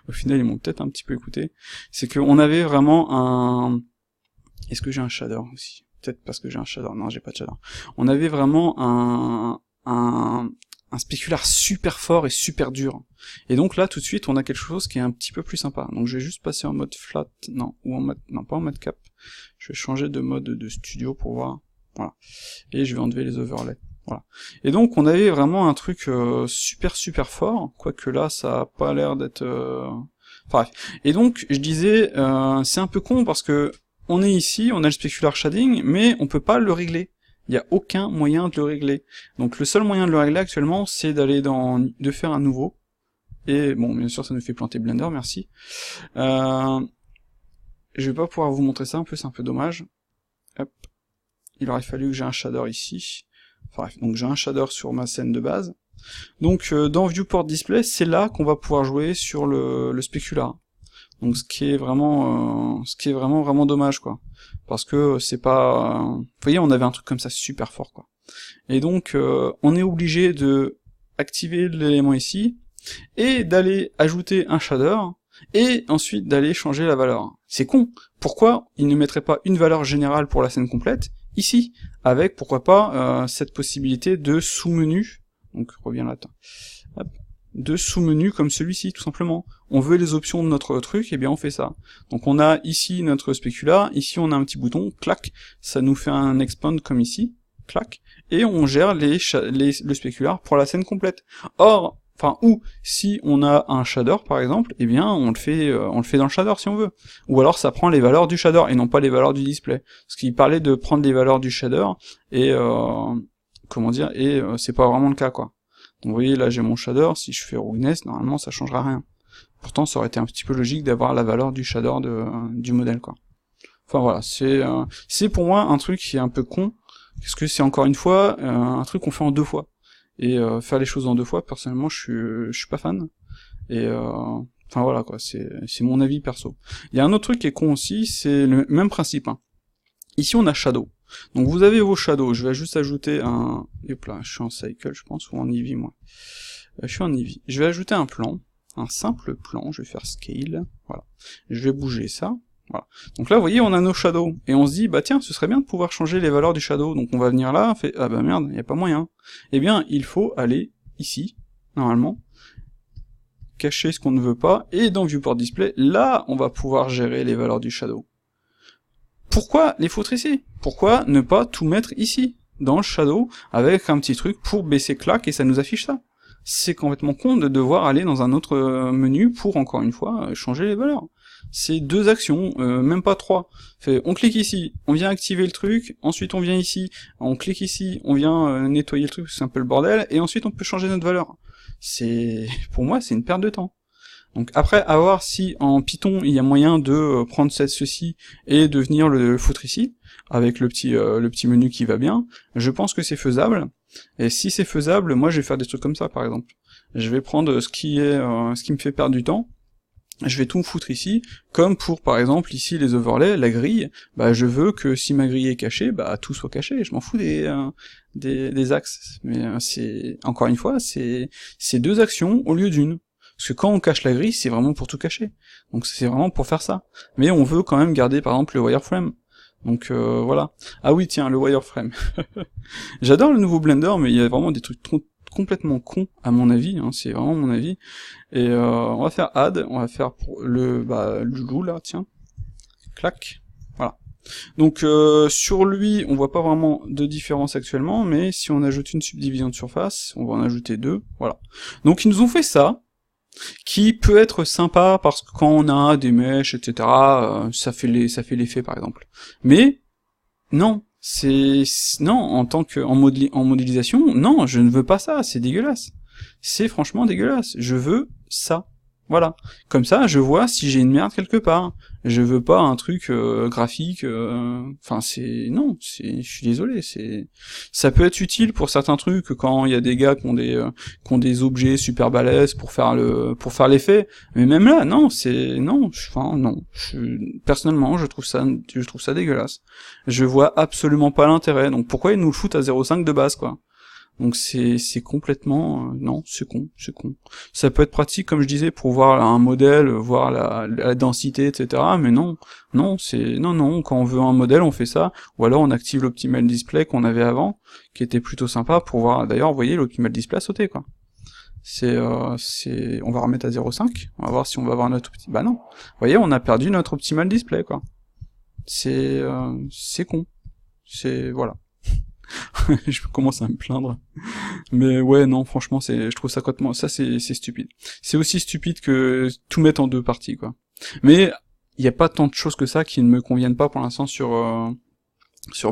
Au final, ils m'ont peut-être un petit peu écouté. C'est qu'on avait vraiment un... Est-ce que j'ai un shader aussi? Peut-être parce que j'ai un shader. Non, j'ai pas de shader. On avait vraiment un spécular super fort et super dur. Et donc là, tout de suite, on a quelque chose qui est un petit peu plus sympa. Donc je vais juste passer en mode flat, non, ou en mode... Non, pas en mode cap. Je vais changer de mode de studio pour voir... Voilà. Et je vais enlever les overlays. Voilà. Et donc on avait vraiment un truc super fort, quoique là ça a pas l'air d'être... Enfin bref. Et donc je disais, c'est un peu con parce que on est ici, on a le specular shading, mais on peut pas le régler. Il n'y a aucun moyen de le régler. Donc le seul moyen de le régler actuellement, c'est de faire un nouveau. Et bon, bien sûr ça nous fait planter Blender, merci. Je vais pas pouvoir vous montrer ça, un peu, c'est un peu dommage. Hop. Il aurait fallu que j'ai un shader ici. Enfin bref, donc j'ai un shader sur ma scène de base. Donc dans Viewport Display, c'est là qu'on va pouvoir jouer sur le specular. Donc ce qui est vraiment dommage quoi. Parce que c'est pas... Vous voyez, on avait un truc comme ça super fort quoi. Et donc on est obligé de activer l'élément ici, et d'aller ajouter un shader, et ensuite d'aller changer la valeur. C'est con. Pourquoi ils ne mettraient pas une valeur générale pour la scène complète ici, avec, pourquoi pas, cette possibilité de sous-menu, donc reviens là, hop, de sous-menu comme celui-ci, tout simplement. On veut les options de notre truc, et bien on fait ça. Donc on a ici notre spécular, ici on a un petit bouton, clac, ça nous fait un expand comme ici, clac, et on gère le spécular pour la scène complète. Or, ou si on a un shader par exemple, eh bien on le fait dans le shader si on veut. Ou alors ça prend les valeurs du shader et non pas les valeurs du display. Parce qu'il parlait de prendre les valeurs du shader et c'est pas vraiment le cas quoi. Donc vous voyez là j'ai mon shader, si je fais roughness, normalement ça changera rien. Pourtant ça aurait été un petit peu logique d'avoir la valeur du shader du modèle quoi. Enfin voilà, c'est pour moi un truc qui est un peu con, parce que c'est encore une fois un truc qu'on fait en 2 fois. Et faire les choses en 2 fois, personnellement, je suis pas fan. Et enfin voilà quoi, c'est mon avis perso. Il y a un autre truc qui est con aussi, c'est le même principe. Hein. Ici on a Shadow. Donc vous avez vos Shadows, je vais juste ajouter un... Hop là, je suis en Cycle je pense, ou en Eevee moi. Je suis en Eevee. Je vais ajouter un plan, un simple plan, je vais faire Scale, voilà. Je vais bouger ça. Voilà. Donc là, vous voyez, on a nos shadows, et on se dit, bah tiens, ce serait bien de pouvoir changer les valeurs du shadow, donc on va venir là, on fait, ah bah merde, y a pas moyen. Eh bien, il faut aller ici, normalement, cacher ce qu'on ne veut pas, et dans Viewport Display, là, on va pouvoir gérer les valeurs du shadow. Pourquoi les foutre ici? Pourquoi ne pas tout mettre ici, dans le shadow, avec un petit truc pour baisser clac, et ça nous affiche ça? C'est complètement con de devoir aller dans un autre menu pour, encore une fois, changer les valeurs. C'est 2 actions, même pas 3. On clique ici, on vient activer le truc, ensuite on vient ici, on clique ici, on vient nettoyer le truc, c'est un peu le bordel, et ensuite on peut changer notre valeur. Pour moi, c'est une perte de temps. Donc après, à voir si en Python, il y a moyen de prendre ceci et de venir le foutre ici, avec le petit menu qui va bien. Je pense que c'est faisable, et si c'est faisable, moi je vais faire des trucs comme ça, par exemple. Je vais prendre ce qui me fait perdre du temps, je vais tout foutre ici, comme pour, par exemple, ici, les overlays, la grille, bah je veux que si ma grille est cachée, bah tout soit caché, je m'en fous des axes. Mais encore une fois, c'est 2 actions au lieu d'une. Parce que quand on cache la grille, c'est vraiment pour tout cacher. Donc c'est vraiment pour faire ça. Mais on veut quand même garder, par exemple, le wireframe. Donc voilà. Ah oui, tiens, le wireframe. J'adore le nouveau Blender, mais il y a vraiment des trucs complètement cons, à mon avis, hein, c'est vraiment mon avis. Et on va faire add, on va faire pour le loup là, tiens. Clac. Voilà. Donc sur lui, on voit pas vraiment de différence actuellement, mais si on ajoute une subdivision de surface, on va en ajouter 2, voilà. Donc ils nous ont fait ça, qui peut être sympa parce que quand on a des mèches, etc., ça fait l'effet par exemple. Mais non, non, en modélisation, non, je ne veux pas ça, c'est dégueulasse. C'est franchement dégueulasse. Je veux ça. Voilà. Comme ça, je vois si j'ai une merde quelque part. Je veux pas un truc graphique. Enfin, non. Je suis désolé. Ça peut être utile pour certains trucs quand il y a des gars qui ont des objets super balèzes pour faire l'effet. Mais même là, non. Non. Personnellement, je trouve ça dégueulasse. Je vois absolument pas l'intérêt. Donc pourquoi ils nous le foutent à 0,5 de base, quoi? Donc c'est complètement... non, c'est con. Ça peut être pratique, comme je disais, pour voir un modèle, voir la densité, etc. Mais non, quand on veut un modèle, on fait ça, ou alors on active l'Optimal Display qu'on avait avant, qui était plutôt sympa pour voir... D'ailleurs, vous voyez, l'Optimal Display a sauté, quoi. On va remettre à 0,5, on va voir si on va avoir notre... Bah non, vous voyez, on a perdu notre Optimal Display, quoi. C'est con. Voilà. Je commence à me plaindre. Mais ouais, non, franchement, je trouve ça complètement... Ça, c'est stupide. C'est aussi stupide que tout mettre en 2 parties, quoi. Mais il n'y a pas tant de choses que ça qui ne me conviennent pas pour l'instant sur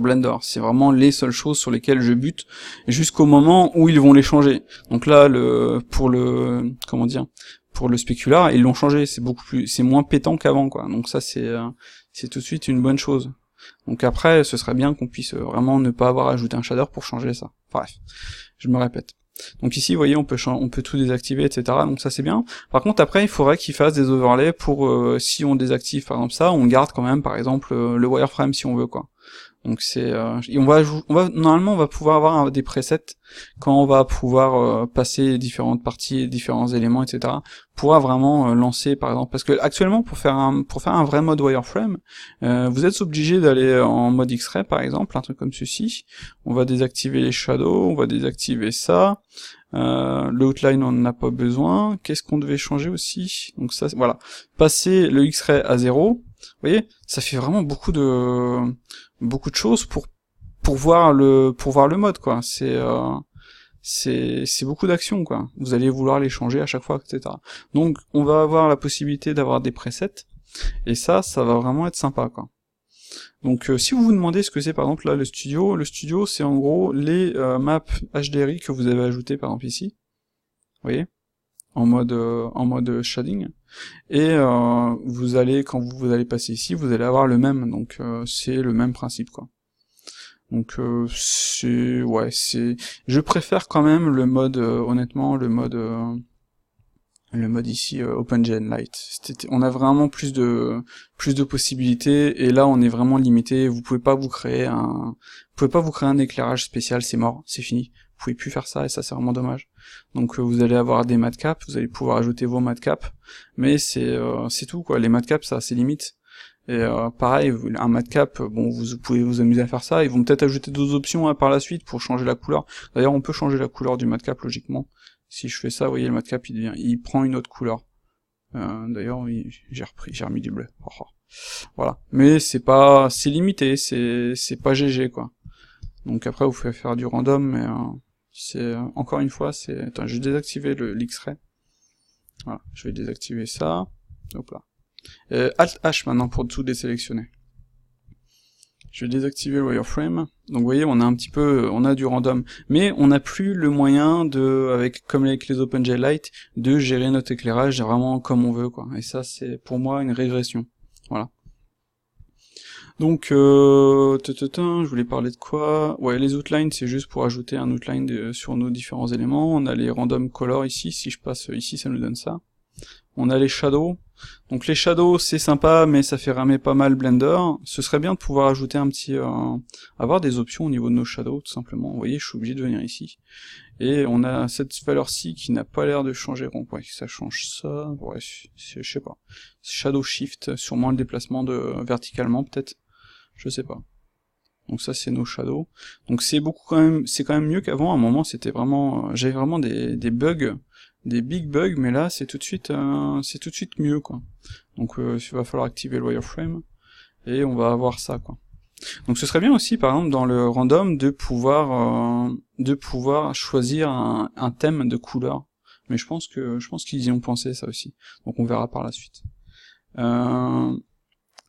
Blender. C'est vraiment les seules choses sur lesquelles je bute jusqu'au moment où ils vont les changer. Donc là, pour le spécular, ils l'ont changé. C'est moins pétant qu'avant, quoi. Donc ça, c'est tout de suite une bonne chose. Donc après, ce serait bien qu'on puisse vraiment ne pas avoir ajouté un shader pour changer ça. Bref, je me répète. Donc ici, vous voyez, on peut tout désactiver, etc. Donc ça, c'est bien. Par contre, après, il faudrait qu'ils fassent des overlays pour, si on désactive, par exemple ça, on garde quand même, par exemple, le wireframe, si on veut, quoi. Donc normalement, on va pouvoir avoir des presets quand on va pouvoir passer différentes parties, différents éléments, etc. Pourra vraiment lancer, par exemple, parce que actuellement, pour faire un vrai mode wireframe, vous êtes obligé d'aller en mode X-ray, par exemple, un truc comme ceci. On va désactiver les shadows, on va désactiver ça. Le outline, on n'en a pas besoin. Qu'est-ce qu'on devait changer aussi? Donc ça, voilà. Passer le X-ray à 0. Vous voyez, ça fait vraiment beaucoup de choses pour voir le mode, quoi. C'est beaucoup d'actions, quoi. Vous allez vouloir les changer à chaque fois, etc. Donc on va avoir la possibilité d'avoir des presets, et ça va vraiment être sympa, quoi. Donc si vous vous demandez ce que c'est, par exemple là le studio c'est en gros les maps HDRI que vous avez ajoutées, par exemple ici. Vous voyez, en mode shading. Et quand vous allez passer ici, vous allez avoir le même, donc c'est le même principe, quoi. Donc je préfère quand même le mode, honnêtement, le mode ici OpenGen Lite. On a vraiment plus de possibilités, et là on est vraiment limité. Vous pouvez pas vous créer un éclairage spécial, c'est mort, c'est fini. Vous pouvez plus faire ça, et ça c'est vraiment dommage. Donc vous allez avoir des matcaps, vous allez pouvoir ajouter vos matcaps, mais c'est tout, quoi. Les matcaps, ça c'est limite. Et pareil, un matcap, bon, vous pouvez vous amuser à faire ça. Ils vont peut-être ajouter d'autres options par la suite pour changer la couleur. D'ailleurs, on peut changer la couleur du matcap logiquement. Si je fais ça, vous voyez, le matcap, il prend une autre couleur. D'ailleurs, oui, j'ai remis du bleu. Oh, oh. Voilà. Mais c'est limité, c'est pas GG, quoi. Donc après, vous pouvez faire du random, mais encore une fois, attends, je vais désactiver l'X-Ray. Voilà, je vais désactiver ça. Hop là. Alt H maintenant pour tout désélectionner. Je vais désactiver le wireframe. Donc vous voyez, on a du random, mais on n'a plus le moyen comme avec les OpenGL-Lite, de gérer notre éclairage vraiment comme on veut, quoi. Et ça, c'est pour moi une régression. Voilà. Donc, je voulais parler de quoi? Ouais, les outlines, c'est juste pour ajouter un outline sur nos différents éléments. On a les random color ici, si je passe ici, ça nous donne ça. On a les shadows. Donc les shadows, c'est sympa, mais ça fait ramer pas mal Blender. Ce serait bien de pouvoir ajouter avoir des options au niveau de nos shadows, tout simplement. Vous voyez, je suis obligé de venir ici. Et on a cette valeur-ci qui n'a pas l'air de changer. Donc ouais, ça change ça. Ouais, je sais pas. Shadow shift, sûrement le déplacement verticalement, peut-être. Je sais pas. Donc ça, c'est nos shadows. Donc c'est quand même mieux qu'avant. À un moment, c'était vraiment, j'avais vraiment des bugs, des big bugs, mais là, c'est tout de suite mieux, quoi. Donc il va falloir activer le wireframe et on va avoir ça, quoi. Donc ce serait bien aussi, par exemple, dans le random, de pouvoir choisir un thème de couleur. Mais je pense qu'ils y ont pensé, ça aussi. Donc on verra par la suite.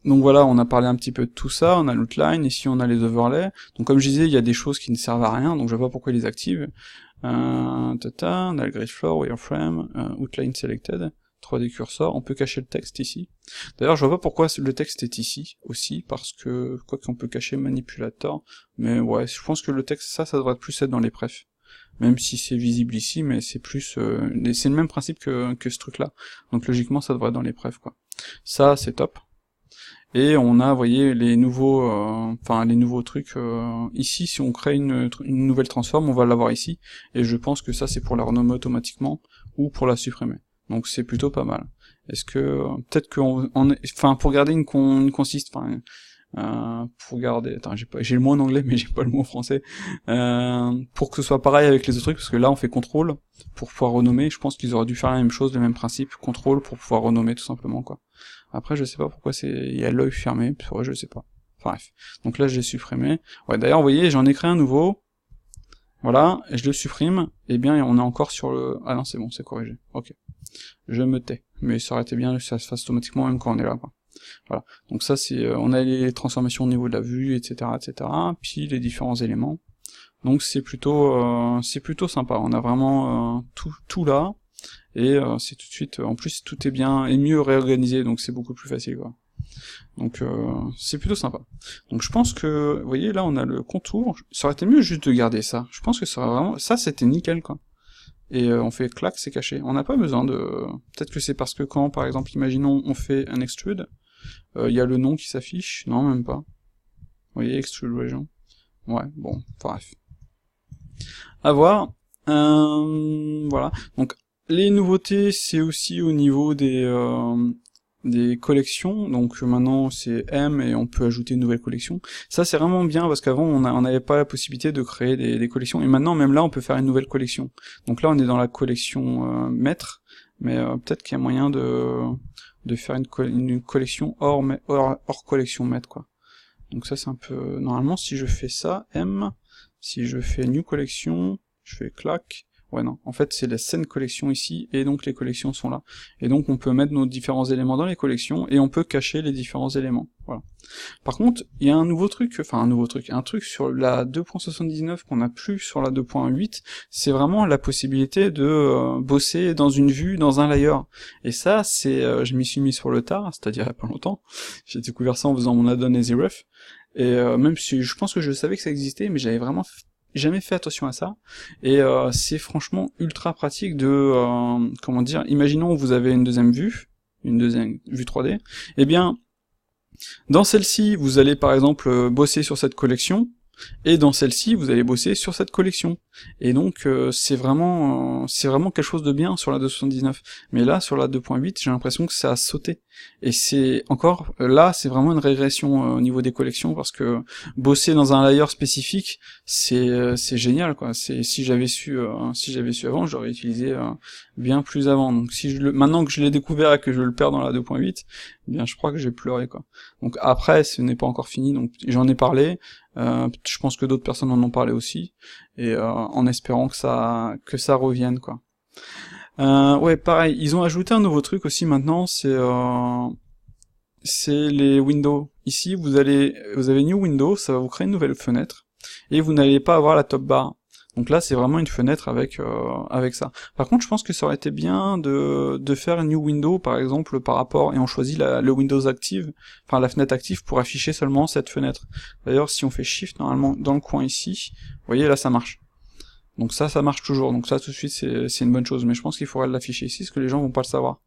Donc voilà, on a parlé un petit peu de tout ça, on a l'outline, ici on a les overlays. Donc comme je disais, il y a des choses qui ne servent à rien, donc je vois pas pourquoi ils les activent. On a le grid floor, wireframe, outline selected, 3D cursor, on peut cacher le texte ici. D'ailleurs, je vois pas pourquoi le texte est ici, aussi, parce que, quoi qu'on peut cacher manipulator, mais ouais, je pense que le texte, ça devrait plus être dans les prefs. Même si c'est visible ici, mais c'est plus, c'est le même principe que ce truc-là. Donc logiquement, ça devrait être dans les prefs, quoi. Ça, c'est top. Et on a, vous voyez, les nouveaux trucs, ici, si on crée une nouvelle transform, on va l'avoir ici, et je pense que ça, c'est pour la renommer automatiquement, ou pour la supprimer. Donc c'est plutôt pas mal. Est-ce que, peut-être pour garder une consiste, pour garder, attends, j'ai le mot en anglais, mais j'ai pas le mot en français, pour que ce soit pareil avec les autres trucs, parce que là, on fait contrôle, pour pouvoir renommer, je pense qu'ils auraient dû faire la même chose, le même principe, contrôle, pour pouvoir renommer, tout simplement, quoi. Après, je sais pas pourquoi il y a l'œil fermé, ouais, je sais pas. Enfin bref. Donc là, je l'ai supprimé. Ouais, d'ailleurs, vous voyez, j'en ai créé un nouveau. Voilà, et je le supprime. Et bien, on est encore sur le... Ah non, c'est bon, c'est corrigé. Ok. Je me tais. Mais ça aurait été bien que ça se fasse automatiquement même quand on est là, quoi. Voilà. Donc ça, on a les transformations au niveau de la vue, etc., etc. Puis les différents éléments. Donc c'est plutôt sympa. On a vraiment tout là. Et c'est tout de suite, en plus tout est bien et mieux réorganisé, donc c'est beaucoup plus facile, quoi. Donc c'est plutôt sympa. Donc je pense que, vous voyez, là on a le contour, ça aurait été mieux juste de garder ça. Je pense que ça aurait vraiment, ça c'était nickel, quoi. Et on fait clac, c'est caché. On n'a pas besoin de... Peut-être que c'est parce que quand, par exemple, imaginons, on fait un extrude, il y a le nom qui s'affiche, non, même pas. Vous voyez, extrude region. Ouais, bon, bref. À voir. Voilà. Donc, les nouveautés, c'est aussi au niveau des collections, donc maintenant c'est M et on peut ajouter une nouvelle collection. Ça c'est vraiment bien parce qu'avant on n'avait pas la possibilité de créer des collections, et maintenant même là on peut faire une nouvelle collection. Donc là on est dans la collection maître, mais peut-être qu'il y a moyen de faire une collection hors collection maître, quoi. Donc ça c'est un peu... Normalement si je fais ça, M, si je fais New Collection, je fais clac... Ouais non, en fait c'est la scène collection ici, et donc les collections sont là. Et donc on peut mettre nos différents éléments dans les collections, et on peut cacher les différents éléments, voilà. Par contre, il y a un truc sur la 2.79 qu'on n'a plus sur la 2.8, c'est vraiment la possibilité de bosser dans une vue, dans un layer. Et ça, je m'y suis mis sur le tard, c'est-à-dire il y a pas longtemps, j'ai découvert ça en faisant mon add-on EasyRef, et même si je pense que je savais que ça existait, mais j'avais vraiment jamais fait attention à ça, et c'est franchement ultra pratique de, comment dire, imaginons vous avez une deuxième vue 3D, et bien, dans celle-ci, vous allez par exemple bosser sur cette collection, et dans celle-ci, vous allez bosser sur cette collection. Et donc, c'est vraiment quelque chose de bien sur la 2.79. Mais là, sur la 2.8, j'ai l'impression que ça a sauté. Et c'est encore, là, c'est vraiment une régression au niveau des collections, parce que bosser dans un layer spécifique, c'est génial, quoi. Si j'avais su avant, j'aurais utilisé bien plus avant. Donc maintenant que je l'ai découvert et que je le perds dans la 2.8, eh bien je crois que j'ai pleuré, quoi. Donc après, ce n'est pas encore fini, donc j'en ai parlé, je pense que d'autres personnes en ont parlé aussi, et en espérant que ça revienne, quoi. Ouais, pareil, ils ont ajouté un nouveau truc aussi maintenant, c'est les windows. Ici, vous avez New Window, ça va vous créer une nouvelle fenêtre, et vous n'allez pas avoir la top bar. Donc là, c'est vraiment une fenêtre avec ça. Par contre, je pense que ça aurait été bien de faire une New Window, par exemple, par rapport, et on choisit le Windows Active, enfin la fenêtre active, pour afficher seulement cette fenêtre. D'ailleurs, si on fait Shift, normalement, dans le coin ici, vous voyez, là, ça marche. Donc ça marche toujours. Donc ça, tout de suite, c'est une bonne chose. Mais je pense qu'il faudrait l'afficher ici, parce que les gens vont pas le savoir.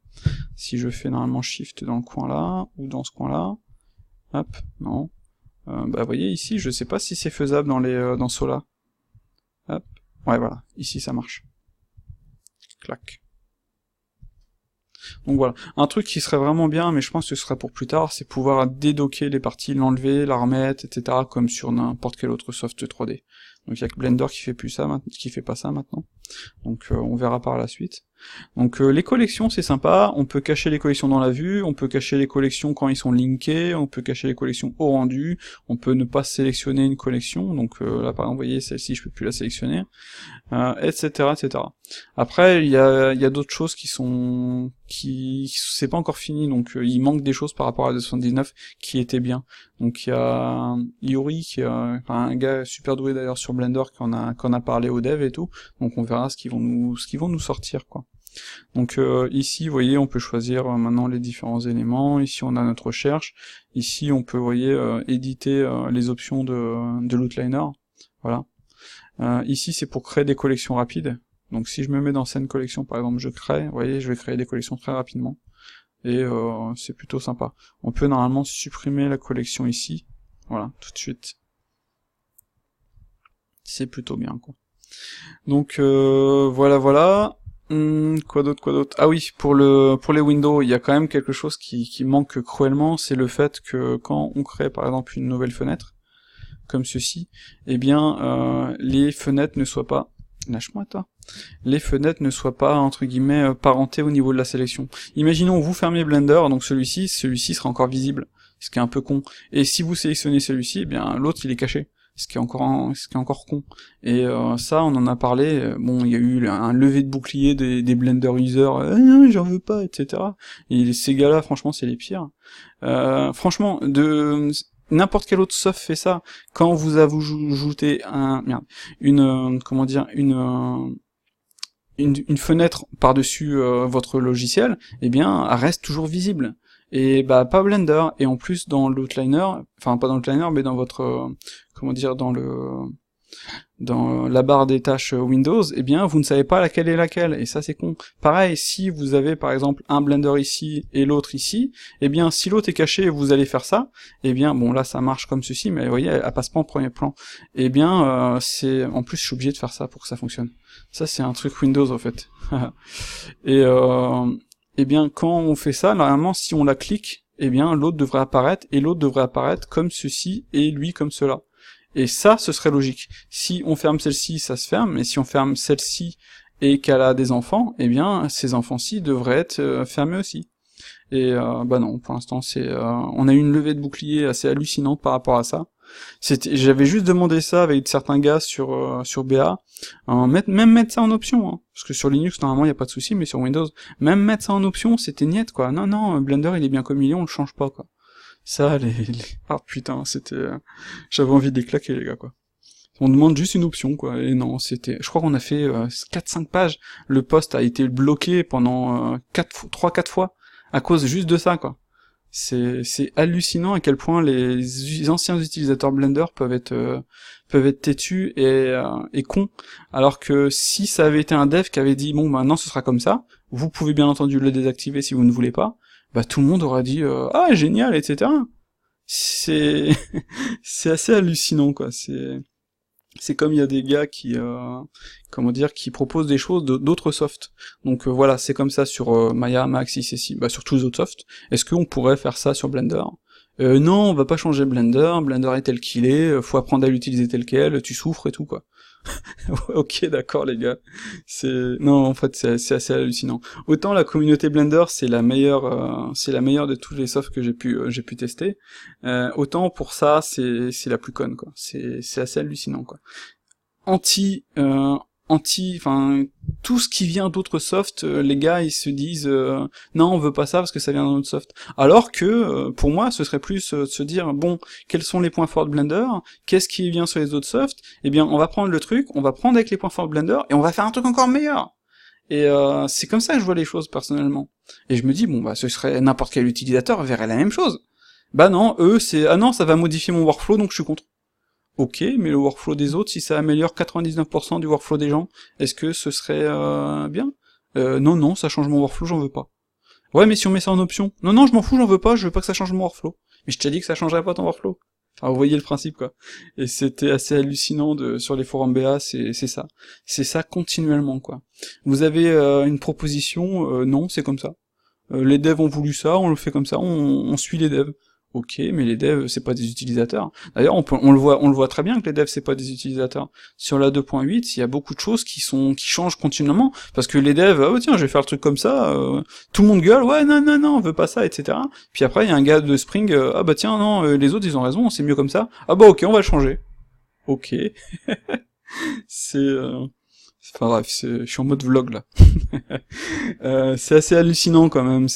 Si je fais normalement Shift dans le coin là, ou dans ce coin-là, hop, non. Bah, vous voyez, ici, je sais pas si c'est faisable dans Sola. Hop. Ouais, voilà. Ici, ça marche. Clac. Donc voilà. Un truc qui serait vraiment bien, mais je pense que ce serait pour plus tard, c'est pouvoir dédocker les parties, l'enlever, la remettre, etc., comme sur n'importe quel autre soft 3D. Donc il y a que Blender qui fait pas ça maintenant. Donc on verra par la suite. Donc les collections, c'est sympa, on peut cacher les collections dans la vue, on peut cacher les collections quand ils sont linkés, on peut cacher les collections au rendu, on peut ne pas sélectionner une collection, donc là par exemple, vous voyez, celle-ci, je peux plus la sélectionner, etc., etc. Après, il y a d'autres choses c'est pas encore fini, donc il manque des choses par rapport à 279 qui étaient bien. Donc il y a Yuri, un gars super doué d'ailleurs sur Blender, qu'on a parlé aux devs et tout, donc on verra ce qu'ils vont nous sortir, quoi. Donc ici, vous voyez, on peut choisir maintenant les différents éléments. Ici, on a notre recherche. Ici, on peut, vous voyez, éditer les options de l'outliner. Voilà. Ici, c'est pour créer des collections rapides. Donc si je me mets dans scène collection, par exemple, vous voyez, je vais créer des collections très rapidement. Et c'est plutôt sympa. On peut normalement supprimer la collection ici. Voilà, tout de suite. C'est plutôt bien, quoi. Donc voilà. Quoi d'autre. Ah oui, pour les Windows, il y a quand même quelque chose qui manque cruellement, c'est le fait que quand on crée par exemple une nouvelle fenêtre, comme ceci, eh bien les fenêtres ne soient pas... Lâche-moi toi. Les fenêtres ne soient pas, entre guillemets, parentées au niveau de la sélection. Imaginons, vous fermez Blender, donc celui-ci sera encore visible, ce qui est un peu con. Et si vous sélectionnez celui-ci, eh bien l'autre il est caché. Ce qui est encore con. Et ça, on en a parlé, bon, il y a eu un lever de bouclier des Blender users, j'en veux pas, etc. Et ces gars-là, franchement, c'est les pires. Franchement, n'importe quel autre soft fait ça. Quand vous ajoutez une fenêtre par-dessus votre logiciel, eh bien, elle reste toujours visible. Et bah pas Blender, et en plus dans l'outliner, enfin pas dans l'outliner, mais dans votre dans la barre des tâches Windows, eh bien vous ne savez pas laquelle est laquelle, et ça c'est con. Pareil, si vous avez par exemple un Blender ici et l'autre ici, eh bien si l'autre est caché et vous allez faire ça, eh bien bon là ça marche comme ceci, mais vous voyez, elle passe pas en premier plan. Eh bien en plus je suis obligé de faire ça pour que ça fonctionne. Ça c'est un truc Windows en fait. Et eh bien, quand on fait ça, normalement, si on la clique, eh bien, l'autre devrait apparaître, et l'autre devrait apparaître comme ceci, et lui comme cela. Et ça, ce serait logique. Si on ferme celle-ci, ça se ferme, mais si on ferme celle-ci, et qu'elle a des enfants, eh bien, ces enfants-ci devraient être fermés aussi. Et bah non, pour l'instant, on a eu une levée de bouclier assez hallucinante par rapport à ça. J'avais juste demandé ça avec certains gars sur BA, même mettre ça en option, hein, parce que sur Linux normalement il y a pas de souci, mais sur Windows, même mettre ça en option, c'était niette quoi. Non, Blender il est bien comme il est, on le change pas quoi. Ça, ah putain, j'avais envie de les claquer les gars quoi. On demande juste une option quoi, et non, je crois qu'on a fait 4-5 pages, le post a été bloqué pendant 3-4 fois, à cause juste de ça quoi. C'est hallucinant à quel point les anciens utilisateurs Blender peuvent être têtus et cons, alors que si ça avait été un dev qui avait dit bon maintenant ce sera comme ça, vous pouvez bien entendu le désactiver si vous ne voulez pas, bah tout le monde aurait dit ah génial, etc. C'est c'est assez hallucinant, quoi. C'est comme il y a des gars qui, comment dire, qui proposent des choses d'autres softs. Donc voilà, c'est comme ça sur Maya, Max, ICC, bah sur tous les autres softs. Est-ce qu'on pourrait faire ça sur Blender? Non, on va pas changer Blender, Blender est tel qu'il est, faut apprendre à l'utiliser tel quel, tu souffres et tout, quoi. Ok, d'accord les gars. Non, en fait, c'est assez hallucinant. Autant la communauté Blender, c'est la meilleure de tous les softs que j'ai pu tester. Autant pour ça, c'est la plus conne, quoi. C'est assez hallucinant, quoi. Enfin, tout ce qui vient d'autres softs, les gars, ils se disent non, on veut pas ça parce que ça vient d'un autre soft. Alors que, pour moi, ce serait plus de se dire, bon, quels sont les points forts de Blender, qu'est-ce qui vient sur les autres softs, eh bien, on va prendre le truc, on va prendre avec les points forts de Blender, et on va faire un truc encore meilleur. Et c'est comme ça que je vois les choses, personnellement. Et je me dis, bon, bah, ce serait n'importe quel utilisateur verrait la même chose. Bah non, eux, ah non, ça va modifier mon workflow, donc je suis contre. Ok, mais le workflow des autres, si ça améliore 99% du workflow des gens, est-ce que ce serait bien? Non, ça change mon workflow, j'en veux pas. Ouais, mais si on met ça en option? Non, je m'en fous, j'en veux pas, je veux pas que ça change mon workflow. Mais je t'ai dit que ça changerait pas ton workflow. Enfin, vous voyez le principe, quoi. Et c'était assez hallucinant sur les forums BA, c'est ça. C'est ça continuellement, quoi. Vous avez une proposition, non, c'est comme ça. Les devs ont voulu ça, on le fait comme ça, on suit les devs. Ok, mais les devs, c'est pas des utilisateurs. D'ailleurs, on le voit très bien que les devs, c'est pas des utilisateurs. Sur la 2.8, il y a beaucoup de choses qui changent continuellement, parce que les devs, oh tiens, je vais faire le truc comme ça, tout le monde gueule, ouais, non, on veut pas ça, etc. Puis après, il y a un gars de Spring, ah bah tiens, non, les autres, ils ont raison, c'est mieux comme ça. Ah bah ok, on va le changer. Ok. c'est... Enfin bref, je suis en mode vlog, là. C'est assez hallucinant, quand même,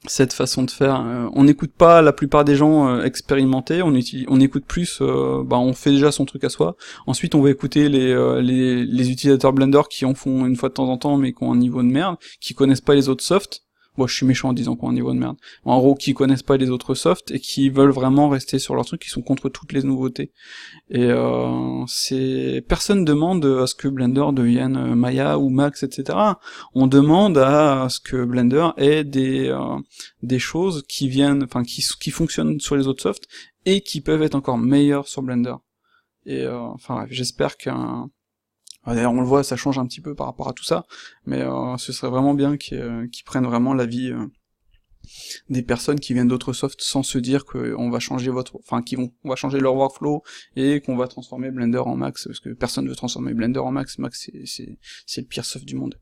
cette façon de faire. On n'écoute pas la plupart des gens expérimentés, on écoute plus, on fait déjà son truc à soi. Ensuite, on va écouter les utilisateurs Blender qui en font une fois de temps en temps, mais qui ont un niveau de merde, qui connaissent pas les autres softs. Bon, je suis méchant en disant qu'on a un niveau de merde. En gros, qui connaissent pas les autres softs et qui veulent vraiment rester sur leur truc, qui sont contre toutes les nouveautés. Et personne demande à ce que Blender devienne Maya ou Max, etc. On demande à ce que Blender ait des choses qui viennent, enfin qui fonctionnent sur les autres softs et qui peuvent être encore meilleures sur Blender. Et enfin bref, j'espère d'ailleurs on le voit, ça change un petit peu par rapport à tout ça, mais ce serait vraiment bien qu'ils prennent vraiment l'avis des personnes qui viennent d'autres softs sans se dire qu'on va changer on va changer leur workflow et qu'on va transformer Blender en Max, parce que personne veut transformer Blender en Max. Max c'est le pire soft du monde.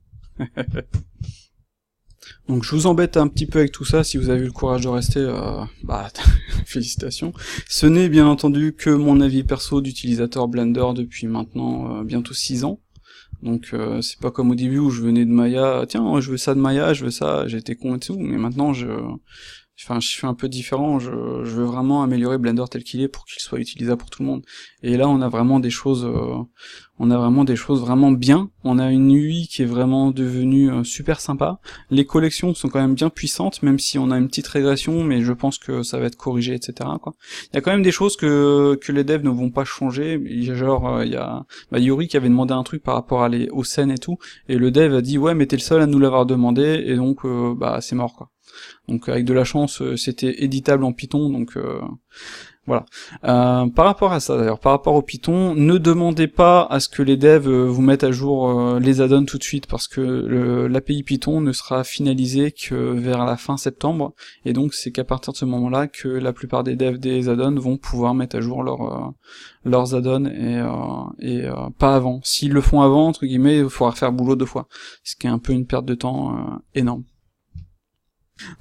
Donc je vous embête un petit peu avec tout ça, si vous avez eu le courage de rester, félicitations. Ce n'est bien entendu que mon avis perso d'utilisateur Blender depuis maintenant bientôt 6 ans. Donc c'est pas comme au début où je venais de Maya, tiens, je veux ça de Maya, je veux ça, j'étais con et tout, mais maintenant je suis un peu différent, je veux vraiment améliorer Blender tel qu'il est pour qu'il soit utilisable pour tout le monde. Et là on a vraiment des choses vraiment bien, on a une UI qui est vraiment devenue super sympa, les collections sont quand même bien puissantes, même si on a une petite régression, mais je pense que ça va être corrigé, etc. quoi. Il y a quand même des choses que les devs ne vont pas changer, genre il y a Yuri qui avait demandé un truc par rapport aux scènes et tout, et le dev a dit ouais mais t'es le seul à nous l'avoir demandé, et donc c'est mort quoi. Donc avec de la chance, c'était éditable en Python, donc voilà. Par rapport à ça d'ailleurs, par rapport au Python, ne demandez pas à ce que les devs vous mettent à jour les add-ons tout de suite, parce que l'API Python ne sera finalisée que vers la fin septembre, et donc c'est qu'à partir de ce moment-là que la plupart des devs des add-ons vont pouvoir mettre à jour leurs add-ons, et pas avant. S'ils le font avant, entre guillemets, il faudra refaire boulot 2 fois, ce qui est un peu une perte de temps énorme.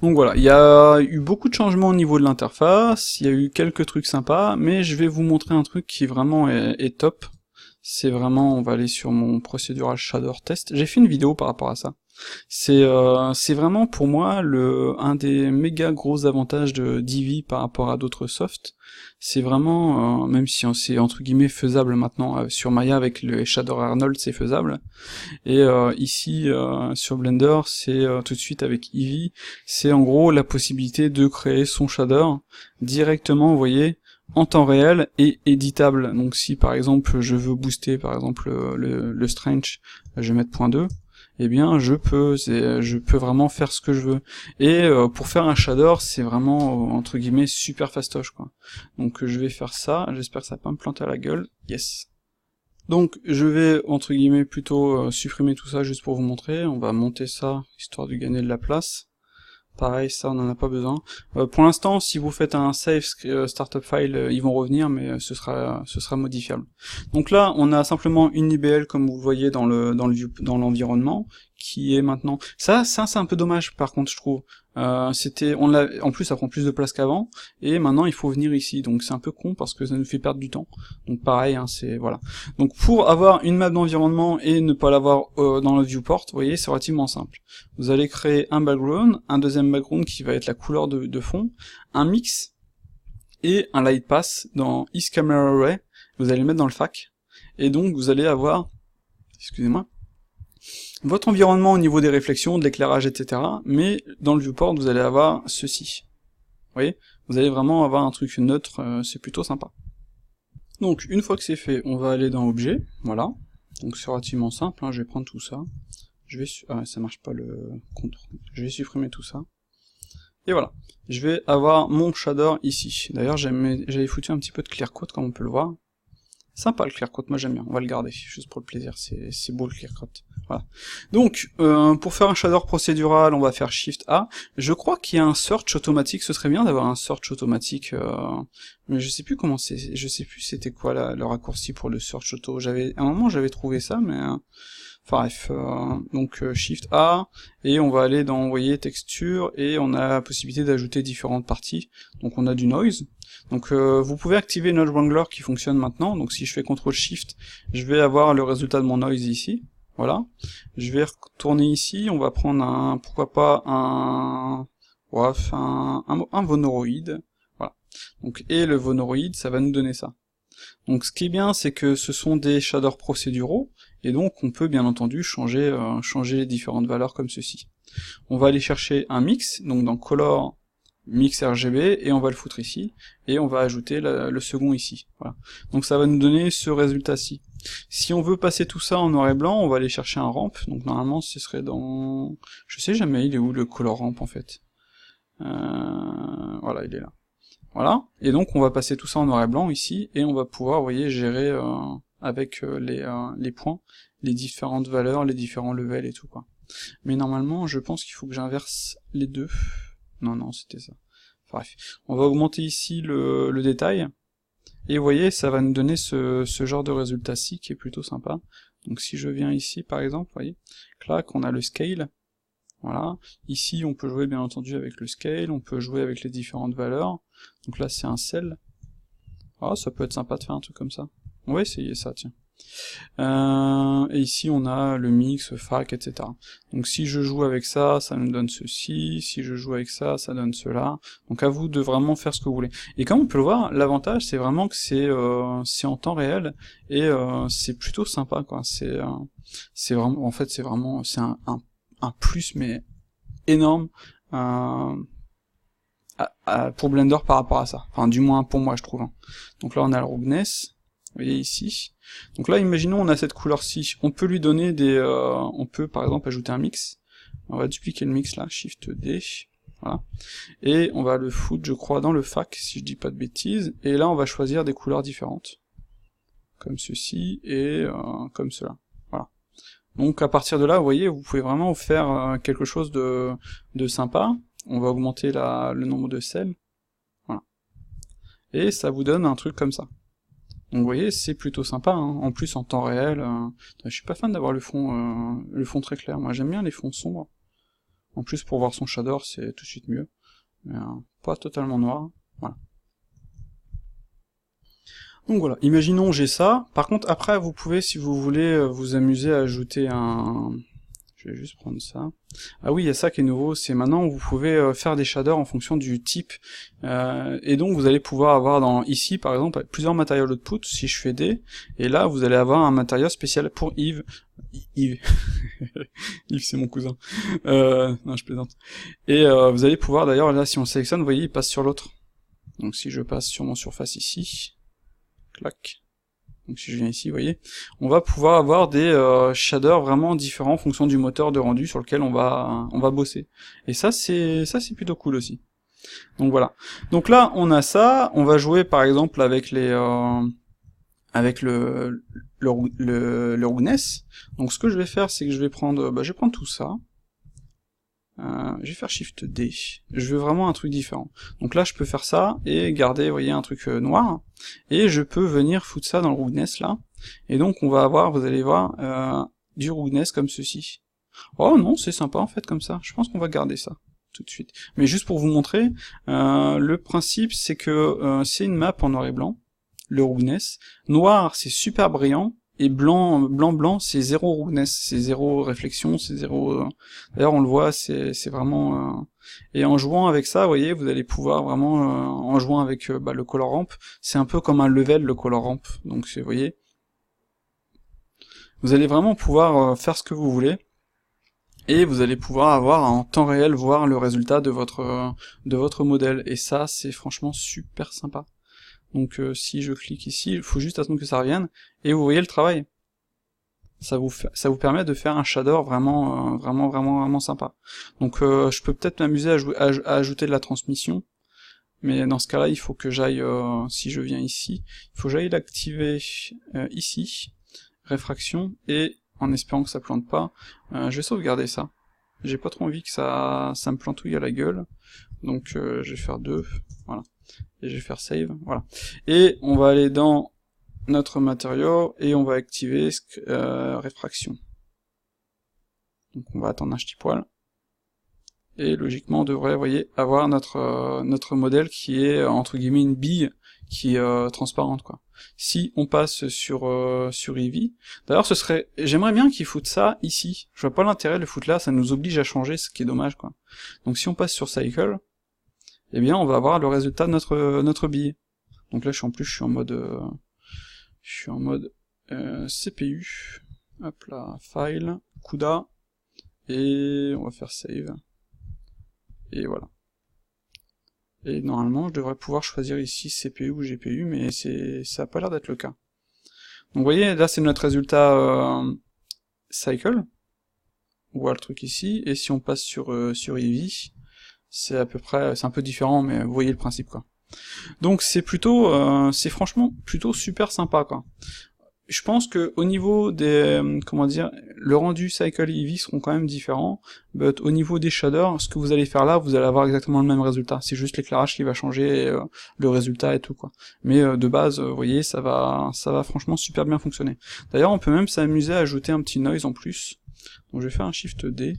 Donc voilà, il y a eu beaucoup de changements au niveau de l'interface, il y a eu quelques trucs sympas, mais je vais vous montrer un truc qui vraiment est top. C'est vraiment, on va aller sur mon procedural shader test, j'ai fait une vidéo par rapport à ça. C'est vraiment pour moi un des méga gros avantages de Divi par rapport à d'autres softs. C'est vraiment, même si c'est entre guillemets faisable maintenant sur Maya avec le shader Arnold, c'est faisable. Et ici sur Blender, c'est tout de suite avec Eevee, c'est en gros la possibilité de créer son shader directement, vous voyez, en temps réel et éditable. Donc si par exemple je veux booster par exemple le Strange, je vais mettre .2, eh bien je peux vraiment faire ce que je veux. Et pour faire un shader, c'est vraiment entre guillemets super fastoche quoi. Donc je vais faire ça, j'espère que ça va pas me planter à la gueule. Yes. Donc je vais entre guillemets plutôt supprimer tout ça juste pour vous montrer. On va monter ça histoire de gagner de la place. Pareil, ça on en a pas besoin. Pour l'instant, si vous faites un save startup file, ils vont revenir, mais ce sera modifiable. Donc là, on a simplement une IBL comme vous le voyez dans l'environnement, qui est maintenant. Ça c'est un peu dommage par contre je trouve. En plus ça prend plus de place qu'avant, et maintenant il faut venir ici, donc c'est un peu con parce que ça nous fait perdre du temps. Donc pareil, hein, c'est voilà. Donc pour avoir une map d'environnement et ne pas l'avoir dans le viewport, vous voyez, c'est relativement simple. Vous allez créer un background, un deuxième background qui va être la couleur de fond, un mix et un light pass dans isCameraArray. Vous allez le mettre dans le FAC, et donc vous allez avoir, excusez-moi, votre environnement au niveau des réflexions, de l'éclairage, etc. Mais dans le viewport, vous allez avoir ceci. Vous voyez, vous allez vraiment avoir un truc neutre, c'est plutôt sympa. Donc une fois que c'est fait, on va aller dans Objet, voilà. Donc c'est relativement simple, hein, je vais prendre tout ça. Je vais ça marche pas le contour. Je vais supprimer tout ça. Et voilà. Je vais avoir mon shader ici. D'ailleurs, j'avais foutu un petit peu de clear coat, comme on peut le voir. Sympa le clear coat, moi j'aime bien, on va le garder, juste pour le plaisir, c'est beau le clear coat. Voilà. Donc, pour faire un shader procédural, on va faire Shift A. Je crois qu'il y a un search automatique, ce serait bien d'avoir un search automatique, mais je sais plus comment c'est, je sais plus c'était quoi le raccourci pour le search auto. À un moment j'avais trouvé ça, mais... Enfin bref, donc Shift A, et on va aller dans, vous voyez, texture, et on a la possibilité d'ajouter différentes parties. Donc on a du noise. Donc vous pouvez activer Node Wrangler qui fonctionne maintenant, donc si je fais CTRL SHIFT, je vais avoir le résultat de mon noise ici, voilà. Je vais retourner ici, on va prendre un, pourquoi pas un vonoroid, voilà. Donc, et le vonoroid, ça va nous donner ça. Donc ce qui est bien, c'est que ce sont des shaders procéduraux, et donc on peut bien entendu changer les différentes valeurs comme ceci. On va aller chercher un mix, donc dans Color, Mix RGB, et on va le foutre ici, et on va ajouter le second ici, voilà. Donc ça va nous donner ce résultat-ci. Si on veut passer tout ça en noir et blanc, on va aller chercher un ramp, donc normalement ce serait dans... Je sais jamais, il est où le color ramp en fait. Voilà, il est là. Voilà, et donc on va passer tout ça en noir et blanc ici, et on va pouvoir, vous voyez, gérer avec les points, les différentes valeurs, les différents levels et tout quoi. Mais normalement, je pense qu'il faut que j'inverse les deux. Non, c'était ça. Enfin, bref, on va augmenter ici le détail, et vous voyez, ça va nous donner ce genre de résultat-ci qui est plutôt sympa. Donc si je viens ici par exemple, vous voyez, clac, on a le scale, voilà. Ici on peut jouer bien entendu avec le scale, on peut jouer avec les différentes valeurs. Donc là c'est un cell. Ah, ça peut être sympa de faire un truc comme ça. On va essayer ça, tiens. Et ici on a le mix, FAC, etc. Donc si je joue avec ça, ça me donne ceci, si je joue avec ça, ça donne cela. Donc à vous de vraiment faire ce que vous voulez. Et comme on peut le voir, l'avantage c'est vraiment que c'est en temps réel, et c'est plutôt sympa quoi. C'est vraiment, en fait c'est vraiment, c'est un plus mais énorme pour Blender par rapport à ça. Enfin du moins pour moi je trouve. Hein. Donc là on a le roughness. Vous voyez ici. Donc là, imaginons on a cette couleur-ci. On peut lui donner des... on peut par exemple ajouter un mix. On va dupliquer le mix là, Shift D. Voilà. Et on va le foutre, je crois, dans le FAC, si je dis pas de bêtises. Et là, on va choisir des couleurs différentes. Comme ceci et comme cela. Voilà. Donc à partir de là, vous voyez, vous pouvez vraiment faire quelque chose de sympa. On va augmenter le nombre de cells. Voilà. Et ça vous donne un truc comme ça. Donc vous voyez, c'est plutôt sympa, hein. En plus en temps réel, je suis pas fan d'avoir le fond très clair, moi j'aime bien les fonds sombres. En plus pour voir son shader c'est tout de suite mieux, mais pas totalement noir, voilà. Donc voilà, imaginons j'ai ça, par contre après vous pouvez, si vous voulez vous amuser à ajouter un... Je vais juste prendre ça. Ah oui, il y a ça qui est nouveau, c'est maintenant vous pouvez faire des shaders en fonction du type, et donc vous allez pouvoir avoir ici par exemple plusieurs matériaux output, si je fais D, et là vous allez avoir un matériau spécial pour Yves. Yves c'est mon cousin. Non, je plaisante. Et vous allez pouvoir d'ailleurs, là si on sélectionne, vous voyez, il passe sur l'autre. Donc si je passe sur mon surface ici, clac. donc si je viens ici, vous voyez, on va pouvoir avoir des shaders vraiment différents en fonction du moteur de rendu sur lequel on va bosser. Et ça c'est plutôt cool aussi. Donc voilà. Donc là on a ça, on va jouer par exemple avec les avec le roughness. Donc ce que je vais faire, c'est que je vais prendre tout ça. Je vais faire Shift D. Je veux vraiment un truc différent. Donc là, je peux faire ça et garder, vous voyez, un truc noir. Et je peux venir foutre ça dans le roughness là. Et donc on va avoir, vous allez voir, du roughness comme ceci. Oh non, c'est sympa en fait comme ça. Je pense qu'on va garder ça tout de suite. Mais juste pour vous montrer, le principe c'est que c'est une map en noir et blanc. Le roughness. Noir, c'est super brillant. Et blanc, c'est zéro roughness, c'est zéro réflexion, c'est zéro... D'ailleurs, on le voit, c'est vraiment... Et en jouant avec ça, vous voyez, vous allez pouvoir vraiment... en jouant avec le color ramp, c'est un peu comme un level, le color ramp. Donc, vous voyez, vous allez vraiment pouvoir faire ce que vous voulez. Et vous allez pouvoir avoir en temps réel, voir le résultat de votre modèle. Et ça, c'est franchement super sympa. Donc si je clique ici, il faut juste attendre que ça revienne, et vous voyez le travail. Ça vous permet de faire un shader vraiment sympa. Donc je peux peut-être m'amuser à ajouter de la transmission, mais dans ce cas-là, il faut que j'aille, si je viens ici, il faut que j'aille l'activer ici, réfraction, et en espérant que ça plante pas, je vais sauvegarder ça. J'ai pas trop envie que ça me plantouille à la gueule, donc je vais faire 2, voilà. Et je vais faire save, voilà. Et on va aller dans notre matériau, et on va activer réfraction. Donc on va attendre un petit poil. Et logiquement on devrait, vous voyez, avoir notre modèle qui est, entre guillemets, une bille qui est transparente, quoi. Si on passe sur Eevee, d'ailleurs j'aimerais bien qu'ils foutent ça ici. Je vois pas l'intérêt de le foutre là, ça nous oblige à changer, ce qui est dommage, quoi. Donc si on passe sur Cycle, eh bien on va avoir le résultat de notre bille. Donc là je suis en mode CPU, hop là, file, CUDA, et on va faire save, et voilà. Et normalement je devrais pouvoir choisir ici CPU ou GPU, mais ça a pas l'air d'être le cas. Donc vous voyez, là c'est notre résultat cycle, on voit le truc ici, et si on passe sur Eevee, c'est à peu près, c'est un peu différent, mais vous voyez le principe, quoi. Donc c'est c'est franchement plutôt super sympa, quoi. Je pense que au niveau des, comment dire, le rendu Cycle et Eevee seront quand même différents, mais au niveau des shaders, ce que vous allez faire là, vous allez avoir exactement le même résultat, c'est juste l'éclairage qui va changer, le résultat et tout, quoi. Mais de base, vous voyez, ça va franchement super bien fonctionner. D'ailleurs, on peut même s'amuser à ajouter un petit noise en plus. Donc je vais faire un Shift D,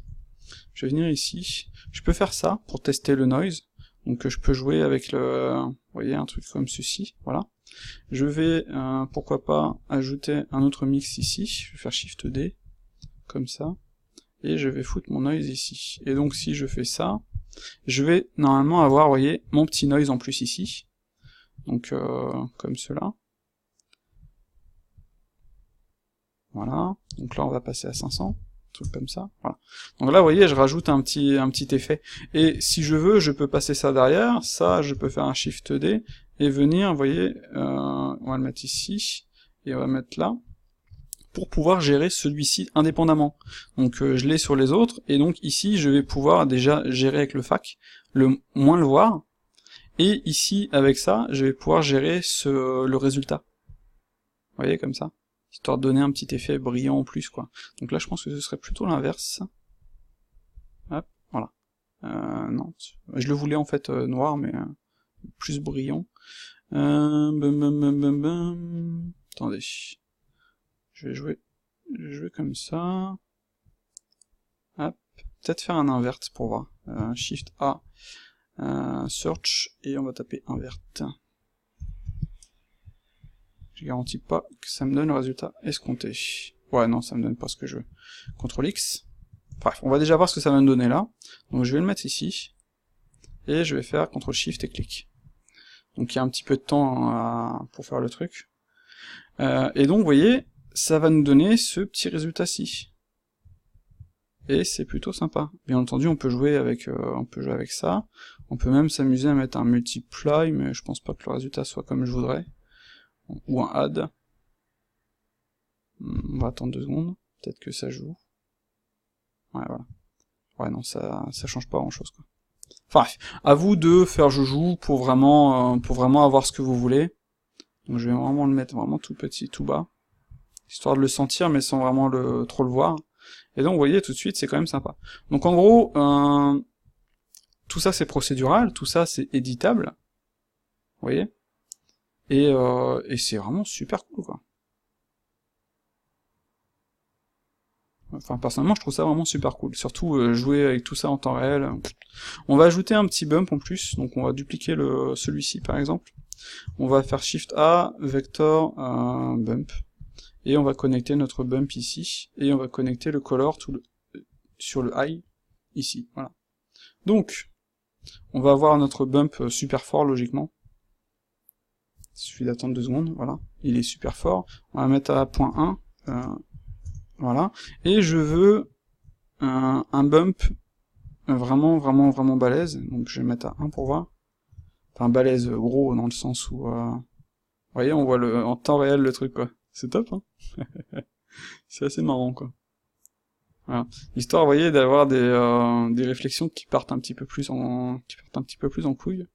je vais venir ici, je peux faire ça pour tester le noise, donc je peux jouer avec vous voyez, un truc comme ceci, voilà. Je vais, pourquoi pas, ajouter un autre mix ici, je vais faire Shift D, comme ça, et je vais foutre mon noise ici. Et donc si je fais ça, je vais normalement avoir, vous voyez, mon petit noise en plus ici, donc comme cela. Voilà, donc là on va passer à 500. Truc comme ça, voilà. Donc là, vous voyez, je rajoute un petit effet. Et si je veux, je peux passer ça derrière, ça, je peux faire un Shift D, et venir, vous voyez, on va le mettre ici, et on va mettre là, pour pouvoir gérer celui-ci indépendamment. Donc je l'ai sur les autres, et donc ici, je vais pouvoir déjà gérer avec le FAC, moins le voir, et ici, avec ça, je vais pouvoir gérer le résultat. Vous voyez, comme ça, histoire de donner un petit effet brillant en plus, quoi. Donc là, je pense que ce serait plutôt l'inverse. Hop, voilà. Non, je le voulais en fait noir, mais plus brillant. Attendez. Je vais jouer comme ça. Hop, peut-être faire un invert pour voir. Shift A, search, et on va taper invert. Je garantis pas que ça me donne le résultat escompté. Ouais, non, ça me donne pas ce que je veux. CTRL X. Bref, on va déjà voir ce que ça va me donner là. Donc je vais le mettre ici. Et je vais faire CTRL SHIFT et clic. Donc il y a un petit peu de temps pour faire le truc. Et donc, vous voyez, ça va nous donner ce petit résultat-ci. Et c'est plutôt sympa. Bien entendu, on peut jouer avec ça. On peut même s'amuser à mettre un multiply, mais je pense pas que le résultat soit comme je voudrais. Ou un add. On va attendre 2 secondes, peut-être que ça joue. Ouais, voilà. Ouais, non, ça change pas grand-chose, quoi. Enfin bref, à vous de faire je joue pour vraiment avoir ce que vous voulez. Donc je vais vraiment le mettre vraiment tout petit, tout bas, histoire de le sentir, mais sans vraiment trop le voir. Et donc vous voyez, tout de suite, c'est quand même sympa. Donc en gros, tout ça c'est procédural, tout ça c'est éditable, vous voyez, et c'est vraiment super cool, quoi. Enfin, personnellement, je trouve ça vraiment super cool. Surtout, jouer avec tout ça en temps réel. On va ajouter un petit bump en plus, donc on va dupliquer celui-ci, par exemple. On va faire Shift A, Vector, Bump. Et on va connecter notre bump ici. Et on va connecter le color sur le high, ici, voilà. Donc, on va avoir notre bump super fort, logiquement. Il suffit d'attendre 2 secondes, voilà. Il est super fort. On va mettre à point 1. Voilà, et je veux un bump vraiment balèze, donc je vais mettre à 1 pour voir. Enfin, balèze gros, dans le sens où... Vous voyez, on voit en temps réel le truc, quoi. C'est top, hein. C'est assez marrant, quoi. Voilà. Histoire, vous voyez, d'avoir des réflexions qui partent un petit peu plus en couille.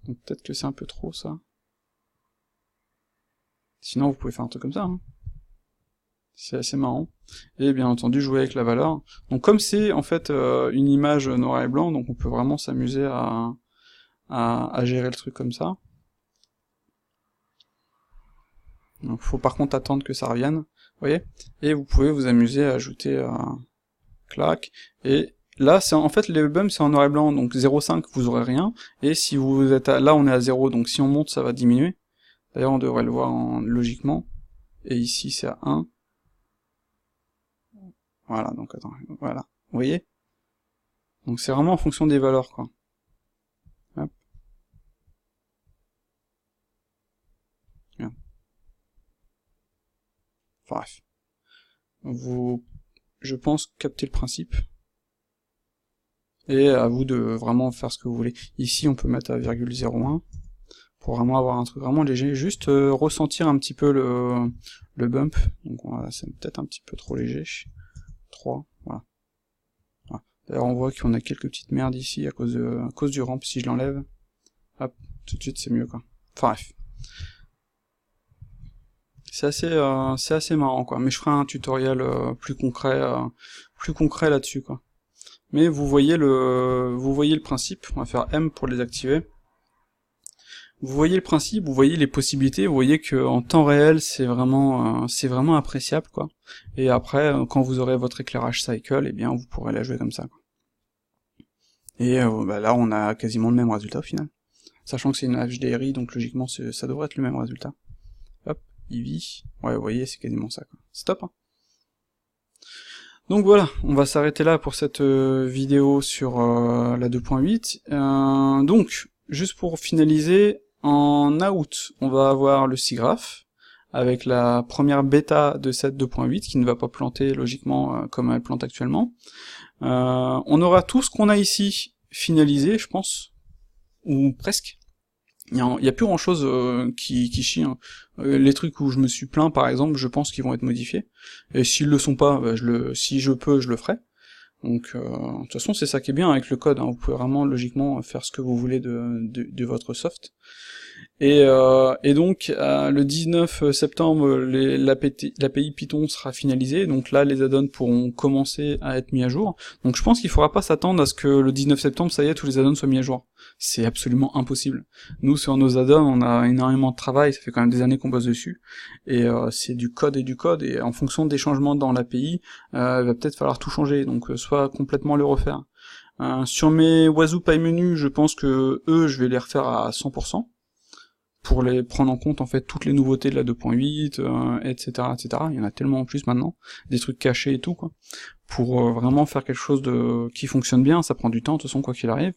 Donc peut-être que c'est un peu trop, ça. Sinon, vous pouvez faire un truc comme ça, hein. C'est assez marrant. Et bien entendu jouer avec la valeur. Donc comme c'est en fait une image noir et blanc, donc on peut vraiment s'amuser à gérer le truc comme ça. Donc faut par contre attendre que ça revienne, vous voyez. Et vous pouvez vous amuser à ajouter clac. Et là c'est en fait les bumps c'est en noir et blanc, donc 0,5 vous aurez rien. Et si vous êtes là on est à 0, donc si on monte ça va diminuer. D'ailleurs on devrait le voir logiquement. Et ici c'est à 1. Voilà, donc attends, voilà, vous voyez? Donc c'est vraiment en fonction des valeurs, quoi. Hop. Bien. Enfin bref. Je pense, capter le principe. Et à vous de vraiment faire ce que vous voulez. Ici, on peut mettre à 0,01, pour vraiment avoir un truc vraiment léger, juste ressentir un petit peu le bump. Donc voilà, c'est peut-être un petit peu trop léger. 3, voilà. D'ailleurs on voit qu'on a quelques petites merdes ici à cause du ramp. Si je l'enlève, hop, tout de suite c'est mieux, quoi. Enfin bref. C'est assez marrant, quoi. Mais je ferai un tutoriel plus concret là-dessus, quoi. Mais vous voyez le principe. On va faire M pour les activer. Vous voyez le principe, vous voyez les possibilités, vous voyez que en temps réel c'est vraiment appréciable, quoi. Et après quand vous aurez votre éclairage cycle, eh bien vous pourrez la jouer comme ça, quoi. Et bah là on a quasiment le même résultat au final, sachant que c'est une HDRI, donc logiquement ça devrait être le même résultat. Hop, Eevee, ouais vous voyez c'est quasiment ça, quoi. C'est top, hein. Donc voilà, on va s'arrêter là pour cette vidéo sur la 2.8. Donc juste pour finaliser, en out, on va avoir le SIGGRAPH, avec la première bêta de cette 2.8, qui ne va pas planter logiquement comme elle plante actuellement. On aura tout ce qu'on a ici finalisé, je pense, ou presque. Il y a plus grand chose qui chie, hein. Les trucs où je me suis plaint par exemple, je pense qu'ils vont être modifiés, et s'ils le sont pas, bah, si je peux, je le ferai. Donc de toute façon c'est ça qui est bien avec le code, hein. Vous pouvez vraiment logiquement faire ce que vous voulez de votre soft. Et donc le 19 septembre l'API Python sera finalisée, donc là les add-ons pourront commencer à être mis à jour. Donc je pense qu'il faudra pas s'attendre à ce que le 19 septembre ça y est tous les add-ons soient mis à jour. C'est absolument impossible. Nous sur nos add-ons on a énormément de travail, ça fait quand même des années qu'on bosse dessus, et c'est du code, et en fonction des changements dans l'API, il va peut-être falloir tout changer, donc soit complètement le refaire. Sur mes Wazoo PyMenu, je pense que eux je vais les refaire à 100%. Pour les prendre en compte en fait toutes les nouveautés de la 2.8, etc., etc. Il y en a tellement en plus maintenant, des trucs cachés et tout, quoi. Pour vraiment faire quelque chose qui fonctionne bien, ça prend du temps de toute façon quoi qu'il arrive.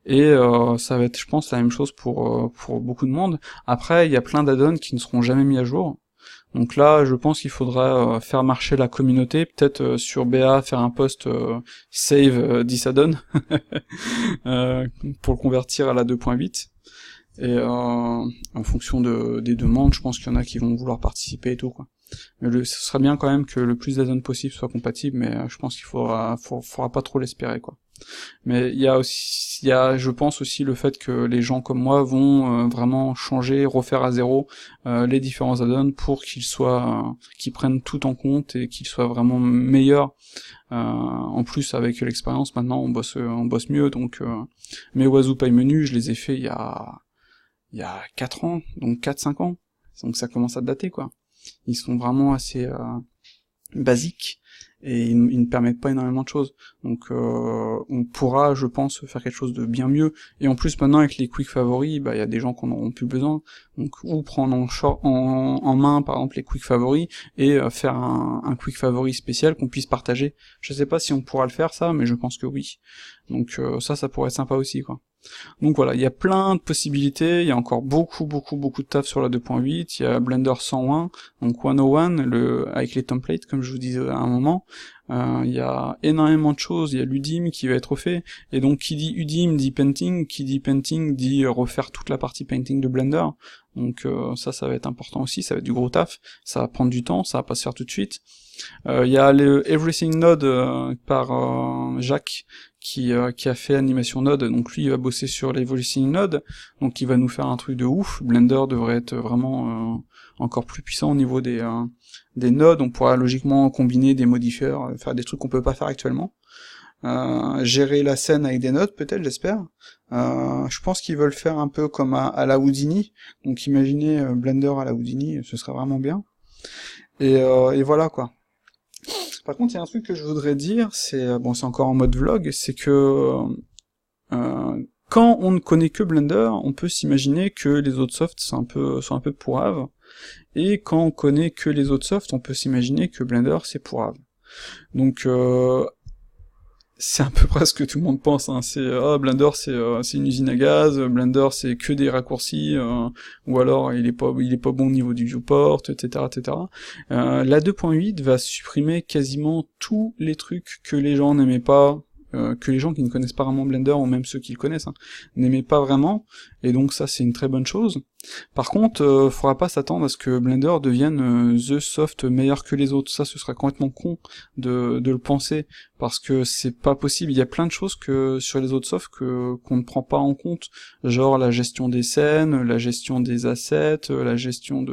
Et ça va être, je pense, la même chose pour beaucoup de monde. Après, il y a plein d'add-ons qui ne seront jamais mis à jour. Donc là, je pense qu'il faudra faire marcher la communauté, peut-être sur BA faire un post save this add-on pour le convertir à la 2.8. Et en fonction des demandes, je pense qu'il y en a qui vont vouloir participer et tout, quoi. Mais ce serait bien quand même que le plus d'add-ons possible soient compatibles, mais je pense qu'il faudra pas trop l'espérer, quoi. Mais je pense aussi le fait que les gens comme moi vont vraiment changer, refaire à zéro les différents add-ons pour qu'ils prennent tout en compte et qu'ils soient vraiment meilleurs. En plus, avec l'expérience, maintenant, on bosse mieux, donc mes Oiseau Paille Menu, je les ai fait il y a 4 ans, donc 4-5 ans, donc ça commence à dater, quoi. Ils sont vraiment assez basiques, et ils ne permettent pas énormément de choses. Donc on pourra, je pense, faire quelque chose de bien mieux. Et en plus, maintenant, avec les quick favoris, il y a des gens qui en auront plus besoin. Donc, ou prendre en main, par exemple, les quick favoris, et faire un quick favori spécial qu'on puisse partager. Je sais pas si on pourra le faire, ça, mais je pense que oui. Donc ça pourrait être sympa aussi, quoi. Donc voilà, il y a plein de possibilités, il y a encore beaucoup de taf sur la 2.8, il y a Blender 101, donc 101, avec les templates, comme je vous disais à un moment, il y a énormément de choses, il y a l'Udim qui va être refait, et donc qui dit Udim dit painting, qui dit painting dit refaire toute la partie painting de Blender, donc ça va être important aussi, ça va être du gros taf, ça va prendre du temps, ça va pas se faire tout de suite. Il y a le Everything Node par Jacques, qui a fait Animation Node, donc lui il va bosser sur l'Evolution Node, donc il va nous faire un truc de ouf. Blender devrait être vraiment encore plus puissant au niveau des nodes, on pourra logiquement combiner des modifiers, faire des trucs qu'on peut pas faire actuellement. Gérer la scène avec des nodes, peut-être, j'espère. Je pense qu'ils veulent faire un peu comme à la Houdini, donc imaginez Blender à la Houdini, ce serait vraiment bien. Et voilà, quoi. Par contre, il y a un truc que je voudrais dire, c'est encore en mode vlog, c'est que quand on ne connaît que Blender, on peut s'imaginer que les autres softs sont un peu pourraves, et quand on connaît que les autres softs, on peut s'imaginer que Blender c'est pourrave. Donc c'est un peu près ce que tout le monde pense, hein. C'est Blender c'est une usine à gaz, Blender c'est que des raccourcis, ou alors il est pas bon au niveau du viewport, etc. La 2.8 va supprimer quasiment tous les trucs que les gens n'aimaient pas, que les gens qui ne connaissent pas vraiment Blender, ou même ceux qui le connaissent, hein, n'aimaient pas vraiment, et donc ça c'est une très bonne chose. Par contre, faudra pas s'attendre à ce que Blender devienne the soft meilleur que les autres, ça ce serait complètement con de le penser, parce que c'est pas possible, il y a plein de choses que sur les autres softs qu'on ne prend pas en compte, genre la gestion des scènes, la gestion des assets, la gestion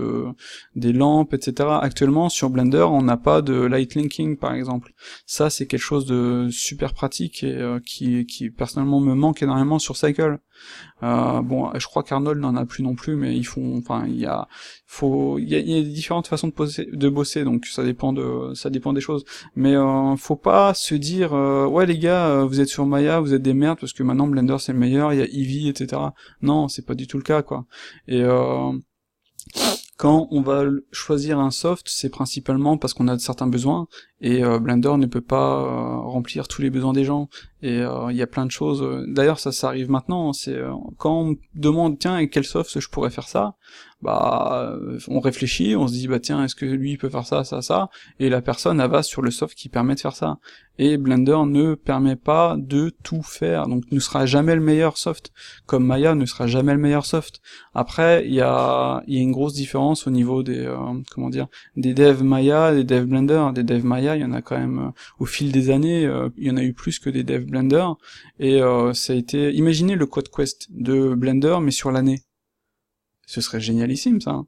des lampes, etc. Actuellement sur Blender on n'a pas de light linking par exemple, ça c'est quelque chose de super pratique et qui personnellement me manque énormément sur Cycle. Je crois qu'Arnold n'en a plus non plus, mais il y a différentes façons de bosser, donc ça dépend des choses. Mais faut pas se dire ouais les gars, vous êtes sur Maya, vous êtes des merdes parce que maintenant Blender c'est le meilleur, il y a Eevee, etc. Non, c'est pas du tout le cas, quoi. Et quand on va choisir un soft, c'est principalement parce qu'on a certains besoins, et Blender ne peut pas remplir tous les besoins des gens, et il y a plein de choses, d'ailleurs ça arrive maintenant, c'est quand on me demande tiens avec quel soft je pourrais faire ça, on réfléchit, on se dit tiens est-ce que lui il peut faire ça, et la personne elle va sur le soft qui permet de faire ça, et Blender ne permet pas de tout faire, donc ne sera jamais le meilleur soft, comme Maya ne sera jamais le meilleur soft. Après il y a une grosse différence au niveau des des devs Maya, des devs Blender. Des devs Maya, il y en a quand même au fil des années, il y en a eu plus que des devs Blender, et ça a été, imaginez le code quest de Blender mais sur l'année, ce serait génialissime ça, hein.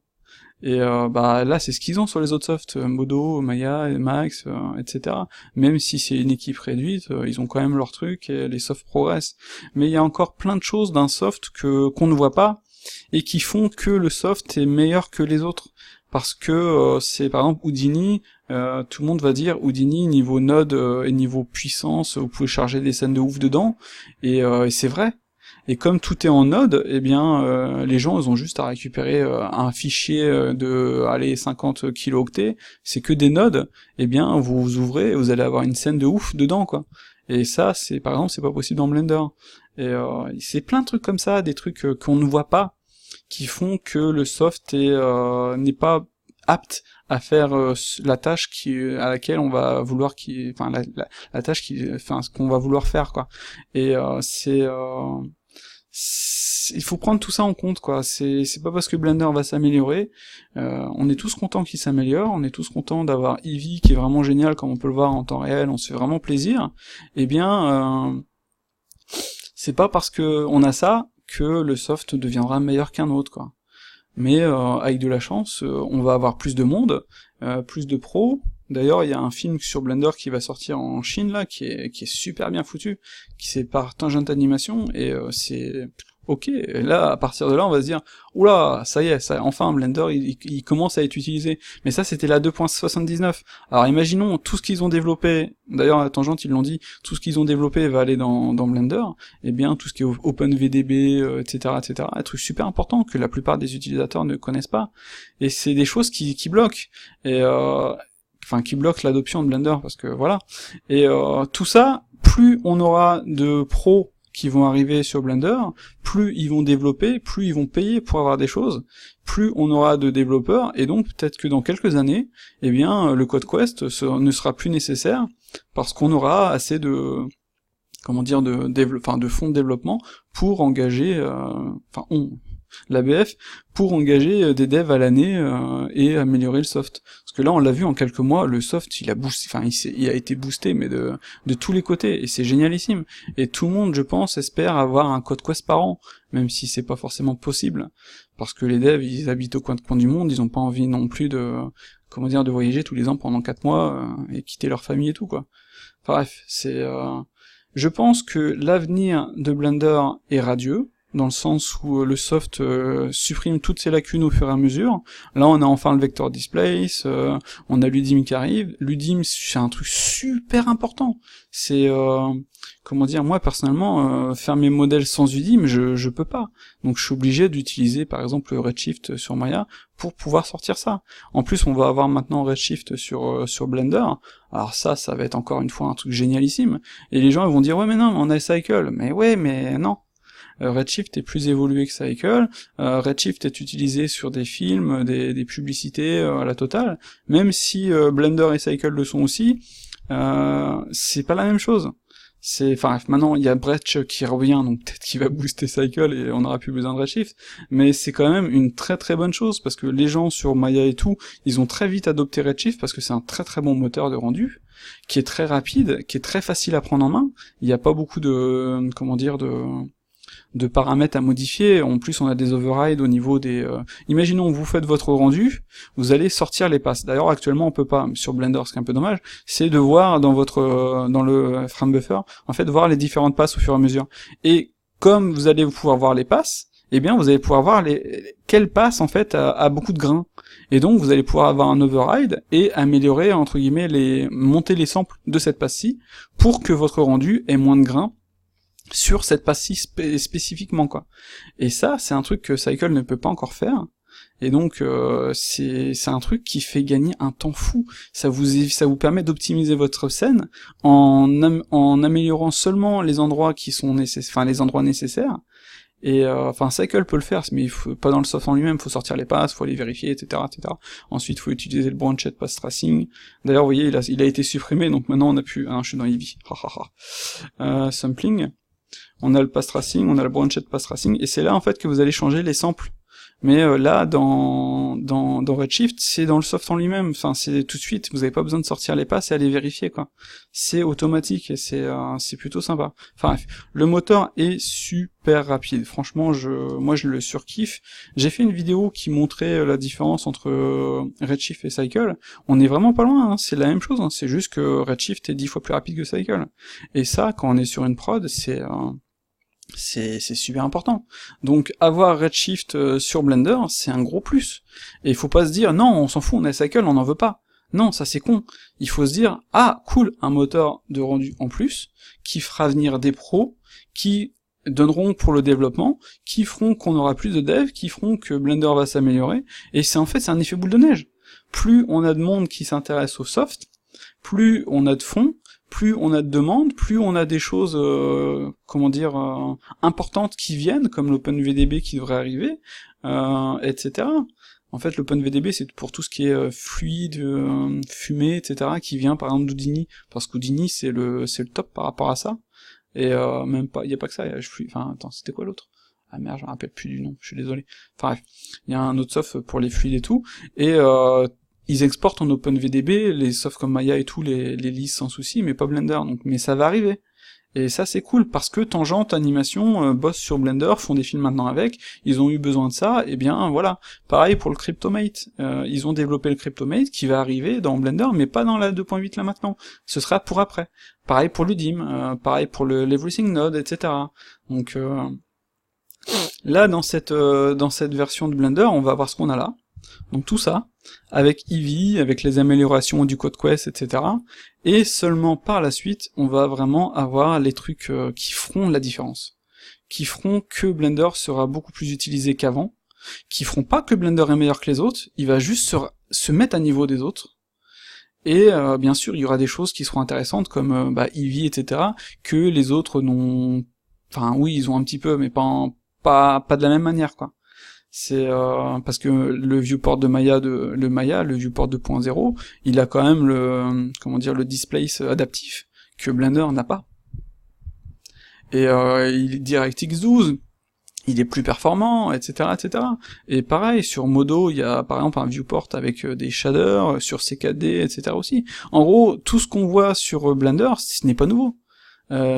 Et là c'est ce qu'ils ont sur les autres softs, Modo, Maya, Max, etc. Même si c'est une équipe réduite, ils ont quand même leur truc et les softs progressent. Mais il y a encore plein de choses d'un soft qu'on ne voit pas, et qui font que le soft est meilleur que les autres. Parce que c'est par exemple Houdini, tout le monde va dire Houdini niveau node et niveau puissance, vous pouvez charger des scènes de ouf dedans, et c'est vrai. Et comme tout est en node, les gens ils ont juste à récupérer un fichier de 50 kilooctets, c'est que des nodes, vous ouvrez et vous allez avoir une scène de ouf dedans, quoi. Et ça, par exemple, c'est pas possible dans Blender. Et c'est plein de trucs comme ça, des trucs qu'on ne voit pas, qui font que le soft n'est pas apte à faire la tâche à laquelle on va vouloir la tâche ce qu'on va vouloir faire, quoi. Et il faut prendre tout ça en compte, quoi. C'est pas parce que Blender va s'améliorer, on est tous contents qu'il s'améliore, on est tous contents d'avoir Eevee qui est vraiment génial, comme on peut le voir en temps réel, on se fait vraiment plaisir, eh bien, c'est pas parce que on a ça que le soft deviendra meilleur qu'un autre, quoi. Mais avec de la chance, on va avoir plus de monde, plus de pros. D'ailleurs, il y a un film sur Blender qui va sortir en Chine, là, qui est super bien foutu, qui c'est par Tangent Animation, et c'est... Ok, et là, à partir de là, on va se dire, oula, ça y est, enfin, Blender, il commence à être utilisé. Mais ça, c'était la 2.79. Alors, imaginons, tout ce qu'ils ont développé, d'ailleurs, à Tangent, ils l'ont dit, tout ce qu'ils ont développé va aller dans Blender, et bien, tout ce qui est OpenVDB, etc., un truc super important que la plupart des utilisateurs ne connaissent pas. Et c'est des choses qui bloquent. Et, enfin, qui bloquent l'adoption de Blender, parce que, voilà. Et tout ça, plus on aura de pros qui vont arriver sur Blender, plus ils vont développer, plus ils vont payer pour avoir des choses, plus on aura de développeurs, et donc peut-être que dans quelques années, eh bien, le CodeQuest ne sera plus nécessaire, parce qu'on aura assez de, comment dire, de fonds de développement pour engager, l'ABF, pour engager des devs à l'année et améliorer le soft. Parce que là, on l'a vu en quelques mois, le soft, il a été boosté, mais de tous les côtés, et c'est génialissime. Et tout le monde, je pense, espère avoir un CodeQuest par an, même si c'est pas forcément possible, parce que les devs, ils habitent au coin du monde, ils ont pas envie non plus de, comment dire, de voyager tous les ans pendant 4 mois, et quitter leur famille et tout, quoi. Enfin, bref, je pense que l'avenir de Blender est radieux, dans le sens où le soft supprime toutes ses lacunes au fur et à mesure. Là, on a enfin le vector displace, on a l'Udim qui arrive. L'Udim, c'est un truc super important. C'est, comment dire, moi, personnellement, faire mes modèles sans Udim, je peux pas. Donc, je suis obligé d'utiliser, par exemple, Redshift sur Maya pour pouvoir sortir ça. En plus, on va avoir maintenant Redshift sur Blender. Alors ça va être encore une fois un truc génialissime. Et les gens ils vont dire, ouais, mais non, on a Cycle. Mais ouais, mais non. Redshift est plus évolué que Cycle, Redshift est utilisé sur des films, des publicités, à la totale, même si Blender et Cycle le sont aussi, c'est pas la même chose. Enfin, maintenant, il y a Breach qui revient, donc peut-être qu'il va booster Cycle et on aura plus besoin de Redshift, mais c'est quand même une très très bonne chose, parce que les gens sur Maya et tout, ils ont très vite adopté Redshift, parce que c'est un très très bon moteur de rendu, qui est très rapide, qui est très facile à prendre en main, il n'y a pas beaucoup de, comment dire, de paramètres à modifier. En plus, on a des overrides au niveau des... Imaginons, vous faites votre rendu, vous allez sortir les passes. D'ailleurs, actuellement, on peut pas, sur Blender, ce qui est un peu dommage, c'est de voir dans votre dans le frame buffer, en fait, voir les différentes passes au fur et à mesure. Et comme vous allez pouvoir voir les passes, eh bien, vous allez pouvoir voir quelle passe, en fait, a beaucoup de grains. Et donc, vous allez pouvoir avoir un override et améliorer, entre guillemets, monter les samples de cette passe-ci pour que votre rendu ait moins de grains sur cette passe-ci spécifiquement, quoi. Et ça, c'est un truc que Cycle ne peut pas encore faire, et donc c'est un truc qui fait gagner un temps fou. Ça vous permet d'optimiser votre scène en améliorant seulement les endroits qui sont les endroits nécessaires. Et Cycle peut le faire, mais il faut pas dans le soft en lui-même, faut sortir les passes, faut les vérifier, etc., etc. Ensuite, faut utiliser le branched pass tracing. D'ailleurs, vous voyez, il a été supprimé, donc maintenant on a pu... Ah, je suis dans Eevee. Sampling. On a le pass tracing, on a le branched pass tracing, et c'est là en fait que vous allez changer les samples. Mais là, dans Redshift, c'est dans le soft en lui-même, enfin c'est tout de suite, vous avez pas besoin de sortir les passes et aller vérifier, quoi. C'est automatique, et c'est plutôt sympa. Enfin bref, le moteur est super rapide, franchement, moi je le surkiffe. J'ai fait une vidéo qui montrait la différence entre Redshift et Cycle, on est vraiment pas loin, hein. C'est la même chose, hein. C'est juste que Redshift est 10 fois plus rapide que Cycle. Et ça, quand on est sur une prod, c'est super important. Donc avoir Redshift sur Blender, c'est un gros plus. Et il faut pas se dire, non, on s'en fout, on a Cycle, on n'en veut pas. Non, ça c'est con. Il faut se dire, ah, cool, un moteur de rendu en plus, qui fera venir des pros, qui donneront pour le développement, qui feront qu'on aura plus de devs, qui feront que Blender va s'améliorer, et c'est un effet boule de neige. Plus on a de monde qui s'intéresse au soft, plus on a de fonds, plus on a de demandes, plus on a des choses, importantes qui viennent, comme l'OpenVDB qui devrait arriver, etc. En fait, l'OpenVDB, c'est pour tout ce qui est fluide, fumée, etc., qui vient par exemple d'Houdini, parce qu'Houdini, c'est le top par rapport à ça, et même pas, y a pas que ça, y a attends, c'était quoi l'autre ? ah merde, je me rappelle plus du nom, je suis désolé. Enfin bref, il y a un autre soft pour les fluides et tout, et ils exportent en OpenVDB, les softs comme Maya et tout, les lisent sans souci, mais pas Blender, donc, mais ça va arriver. Et ça c'est cool, parce que Tangente Animation bosse sur Blender, font des films maintenant avec, ils ont eu besoin de ça, et bien voilà. Pareil pour le Cryptomate, ils ont développé le Cryptomate qui va arriver dans Blender, mais pas dans la 2.8 là maintenant, ce sera pour après. Pareil pour l'Udim, pareil pour l'Everything Node, etc. Donc là dans cette version de Blender, on va voir ce qu'on a là. Donc tout ça, avec Eevee, avec les améliorations du CodeQuest, etc. Et seulement par la suite, on va vraiment avoir les trucs qui feront la différence. Qui feront que Blender sera beaucoup plus utilisé qu'avant. Qui feront pas que Blender est meilleur que les autres, il va juste se mettre à niveau des autres. Et bien sûr, il y aura des choses qui seront intéressantes, comme Eevee, etc., que les autres n'ont... Enfin oui, ils ont un petit peu, mais pas de la même manière, quoi. C'est parce que le viewport de Maya, le viewport 2.0, il a quand même le displace adaptif que Blender n'a pas. Et DirectX 12, il est plus performant, etc., etc. Et pareil, sur Modo, il y a par exemple un viewport avec des shaders, sur CKD, etc. aussi. En gros, tout ce qu'on voit sur Blender, ce n'est pas nouveau.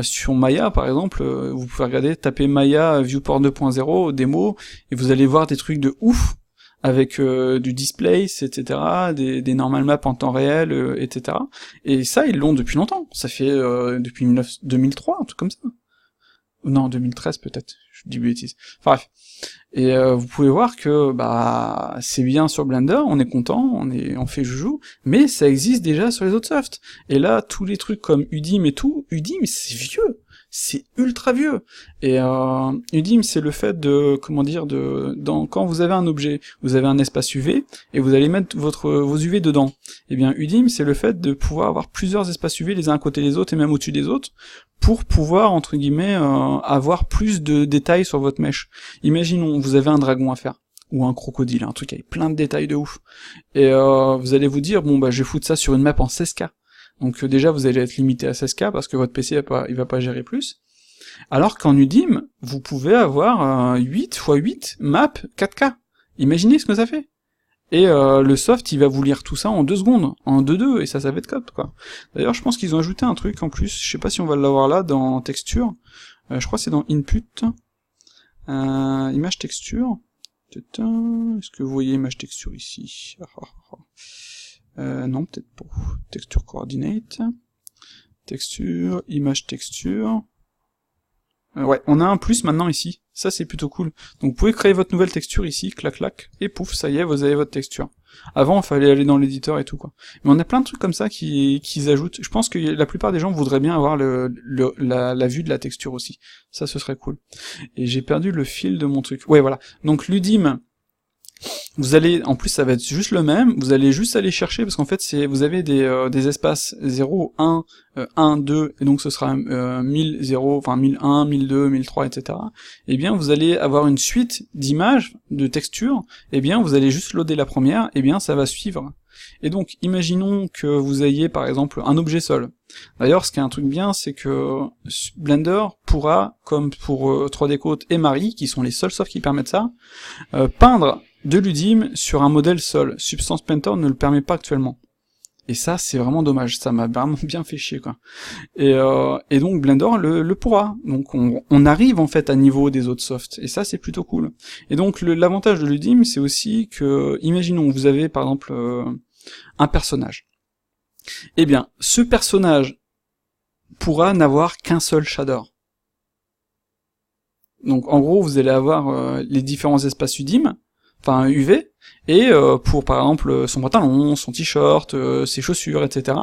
Sur Maya, par exemple, vous pouvez regarder, taper Maya Viewport 2.0, démo, et vous allez voir des trucs de ouf, avec du displace, etc., des normal maps en temps réel, etc. Et ça, ils l'ont depuis longtemps. Ça fait depuis 2003, un truc comme ça. Non, 2013 peut-être, je dis bêtises. Enfin bref. Et vous pouvez voir que c'est bien sur Blender, on est content, on fait joujou, mais ça existe déjà sur les autres softs. Et là, tous les trucs comme Udim et tout, Udim c'est vieux, c'est ultra vieux. Et Udim c'est le fait de, quand vous avez un objet, vous avez un espace UV, et vous allez mettre vos UV dedans. Et bien Udim c'est le fait de pouvoir avoir plusieurs espaces UV les uns à côté des autres et même au-dessus des autres, pour pouvoir, entre guillemets, avoir plus de détails sur votre mèche. Imaginons, vous avez un dragon à faire, ou un crocodile, un truc avec plein de détails de ouf, et vous allez vous dire, je vais foutre ça sur une map en 16K. Donc déjà, vous allez être limité à 16K, parce que votre PC, il va pas gérer plus. Alors qu'en Udim, vous pouvez avoir 8 x 8 maps 4K. Imaginez ce que ça fait. Et le soft, il va vous lire tout ça en 2 secondes, en 2.2, et ça va être code, quoi. D'ailleurs, je pense qu'ils ont ajouté un truc en plus, je sais pas si on va l'avoir là, dans texture, je crois que c'est dans input, image texture, est-ce que vous voyez image texture ici? Non, peut-être pas. Texture coordinate, texture, image texture, ouais, on a un plus maintenant ici, ça c'est plutôt cool. Donc vous pouvez créer votre nouvelle texture ici, clac clac, et pouf, ça y est, vous avez votre texture. Avant, il fallait aller dans l'éditeur et tout, quoi. Mais on a plein de trucs comme ça qu'ils ajoutent. Je pense que la plupart des gens voudraient bien avoir la vue de la texture aussi. Ça, ce serait cool. Et j'ai perdu le fil de mon truc. Ouais, voilà. Donc l'Udim, vous allez, en plus ça va être juste le même, vous allez juste aller chercher, parce qu'en fait vous avez des espaces 0, 1, 1, 2, et donc ce sera 1000, 0, enfin 1001, 1002, 1003, etc. Et bien vous allez avoir une suite d'images, de textures, et bien vous allez juste loader la première, et bien ça va suivre. Et donc, imaginons que vous ayez par exemple un objet sol. D'ailleurs, ce qui est un truc bien, c'est que Blender pourra, comme pour 3D Code et Mari, qui sont les seuls softs qui permettent ça, peindre de l'Udim sur un modèle sol. Substance Painter ne le permet pas actuellement. Et ça, c'est vraiment dommage, ça m'a vraiment bien fait chier, quoi. Et donc Blender le pourra. Donc on arrive en fait à niveau des autres softs, et ça c'est plutôt cool. Et donc l'avantage de l'Udim, c'est aussi que, imaginons, vous avez par exemple un personnage. Eh bien, ce personnage pourra n'avoir qu'un seul shader. Donc en gros, vous allez avoir les différents espaces Udim, enfin UV, et pour par exemple son pantalon, son t-shirt, ses chaussures, etc.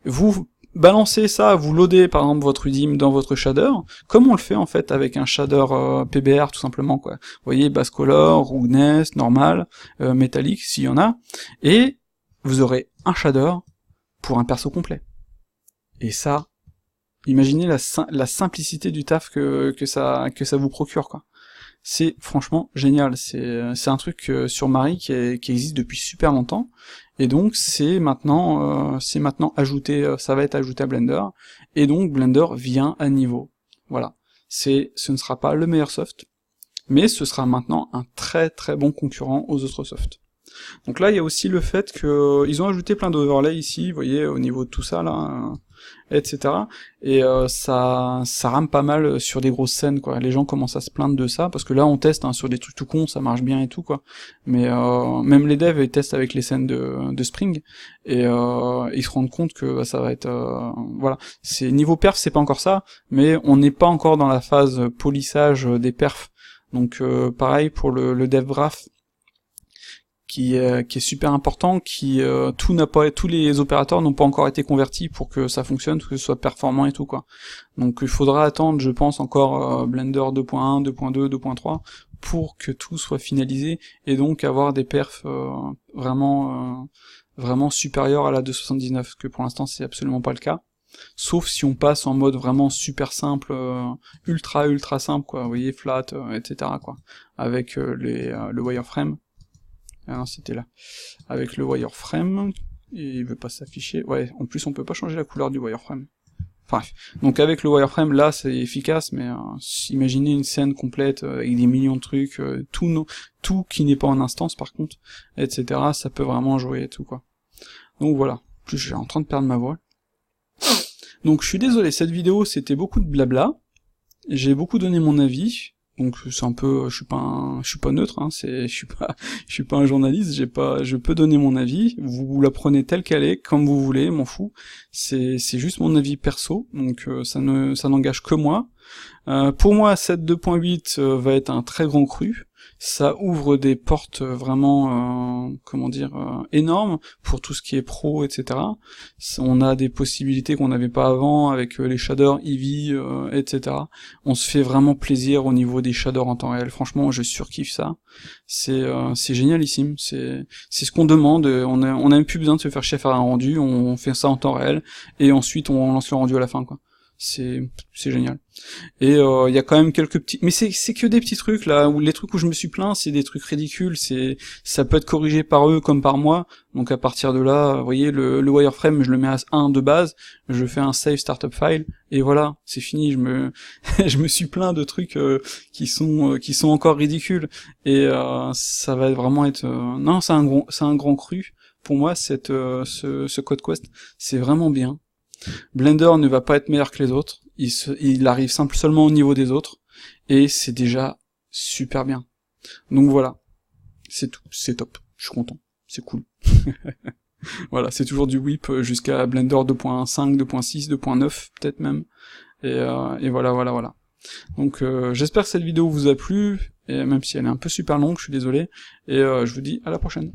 Vous balancez ça, vous loadez par exemple votre Udim dans votre shader, comme on le fait en fait avec un shader PBR tout simplement, quoi. Vous voyez, basse color, roughness, normal, métallique s'il y en a, et vous aurez un shader pour un perso complet. Et ça, imaginez la simplicité du taf que ça vous procure, quoi. C'est franchement génial, c'est un truc sur Mari qui existe depuis super longtemps, et donc c'est maintenant ajouté, ça va être ajouté à Blender, et donc Blender vient à niveau. Voilà, ce ne sera pas le meilleur soft, mais ce sera maintenant un très très bon concurrent aux autres softs. Donc là, il y a aussi le fait que ils ont ajouté plein d'overlays ici, vous voyez, au niveau de tout ça, là, etc. Et ça rame pas mal sur des grosses scènes, quoi. Les gens commencent à se plaindre de ça, parce que là, on teste, hein, sur des trucs tout cons, ça marche bien et tout, quoi. Mais même les devs, ils testent avec les scènes de Spring, et ils se rendent compte que bah, ça va être... voilà. Niveau perf, c'est pas encore ça, mais on n'est pas encore dans la phase polissage des perfs. Donc pareil pour le dev graph, qui est super important, tous les opérateurs n'ont pas encore été convertis pour que ça fonctionne, que ce soit performant et tout, quoi. Donc il faudra attendre, je pense, encore Blender 2.1, 2.2, 2.3 pour que tout soit finalisé, et donc avoir des perfs vraiment supérieurs à la 279, que pour l'instant c'est absolument pas le cas. Sauf si on passe en mode vraiment super simple, ultra simple, quoi, vous voyez, flat, etc., quoi, avec le wireframe. Ah non, c'était là. Avec le wireframe, et il veut pas s'afficher. Ouais, en plus on peut pas changer la couleur du wireframe. Bref. Donc avec le wireframe, là c'est efficace, mais imaginez une scène complète avec des millions de trucs, tout qui n'est pas en instance par contre, etc. Ça peut vraiment jouer et tout, quoi. Donc voilà. En plus, je suis en train de perdre ma voix. Donc je suis désolé, cette vidéo c'était beaucoup de blabla. J'ai beaucoup donné mon avis. Donc c'est un peu, je suis pas neutre, hein, je suis pas un journaliste, je peux donner mon avis, vous la prenez telle qu'elle est, comme vous voulez, m'en fous, c'est juste mon avis perso, donc ça n'engage que moi. Pour moi, cette 2.8 va être un très grand cru, ça ouvre des portes vraiment, énormes pour tout ce qui est pro, etc. On a des possibilités qu'on n'avait pas avant avec les shaders Eevee, etc. On se fait vraiment plaisir au niveau des shaders en temps réel. Franchement, je surkiffe ça. C'est génialissime. C'est ce qu'on demande. On a même plus besoin de se faire chier à faire un rendu. On fait ça en temps réel et ensuite on lance le rendu à la fin, quoi. C'est génial. Et il y a quand même quelques petits, mais c'est que des petits trucs là, où les trucs où je me suis plaint, c'est des trucs ridicules, ça peut être corrigé par eux comme par moi. Donc à partir de là, vous voyez, le wireframe, je le mets à 1 de base, je fais un save startup file et voilà, c'est fini. Je me suis plaint de trucs qui sont encore ridicules, et ça va vraiment être non, c'est un grand cru pour moi. Ce CodeQuest, c'est vraiment bien. Blender ne va pas être meilleur que les autres, il arrive seulement au niveau des autres, et c'est déjà super bien. Donc voilà, c'est tout, c'est top, je suis content, c'est cool. Voilà, c'est toujours du whip jusqu'à Blender 2.5, 2.6, 2.9 peut-être même, et voilà. Donc j'espère que cette vidéo vous a plu, et même si elle est un peu super longue, je suis désolé, et je vous dis à la prochaine.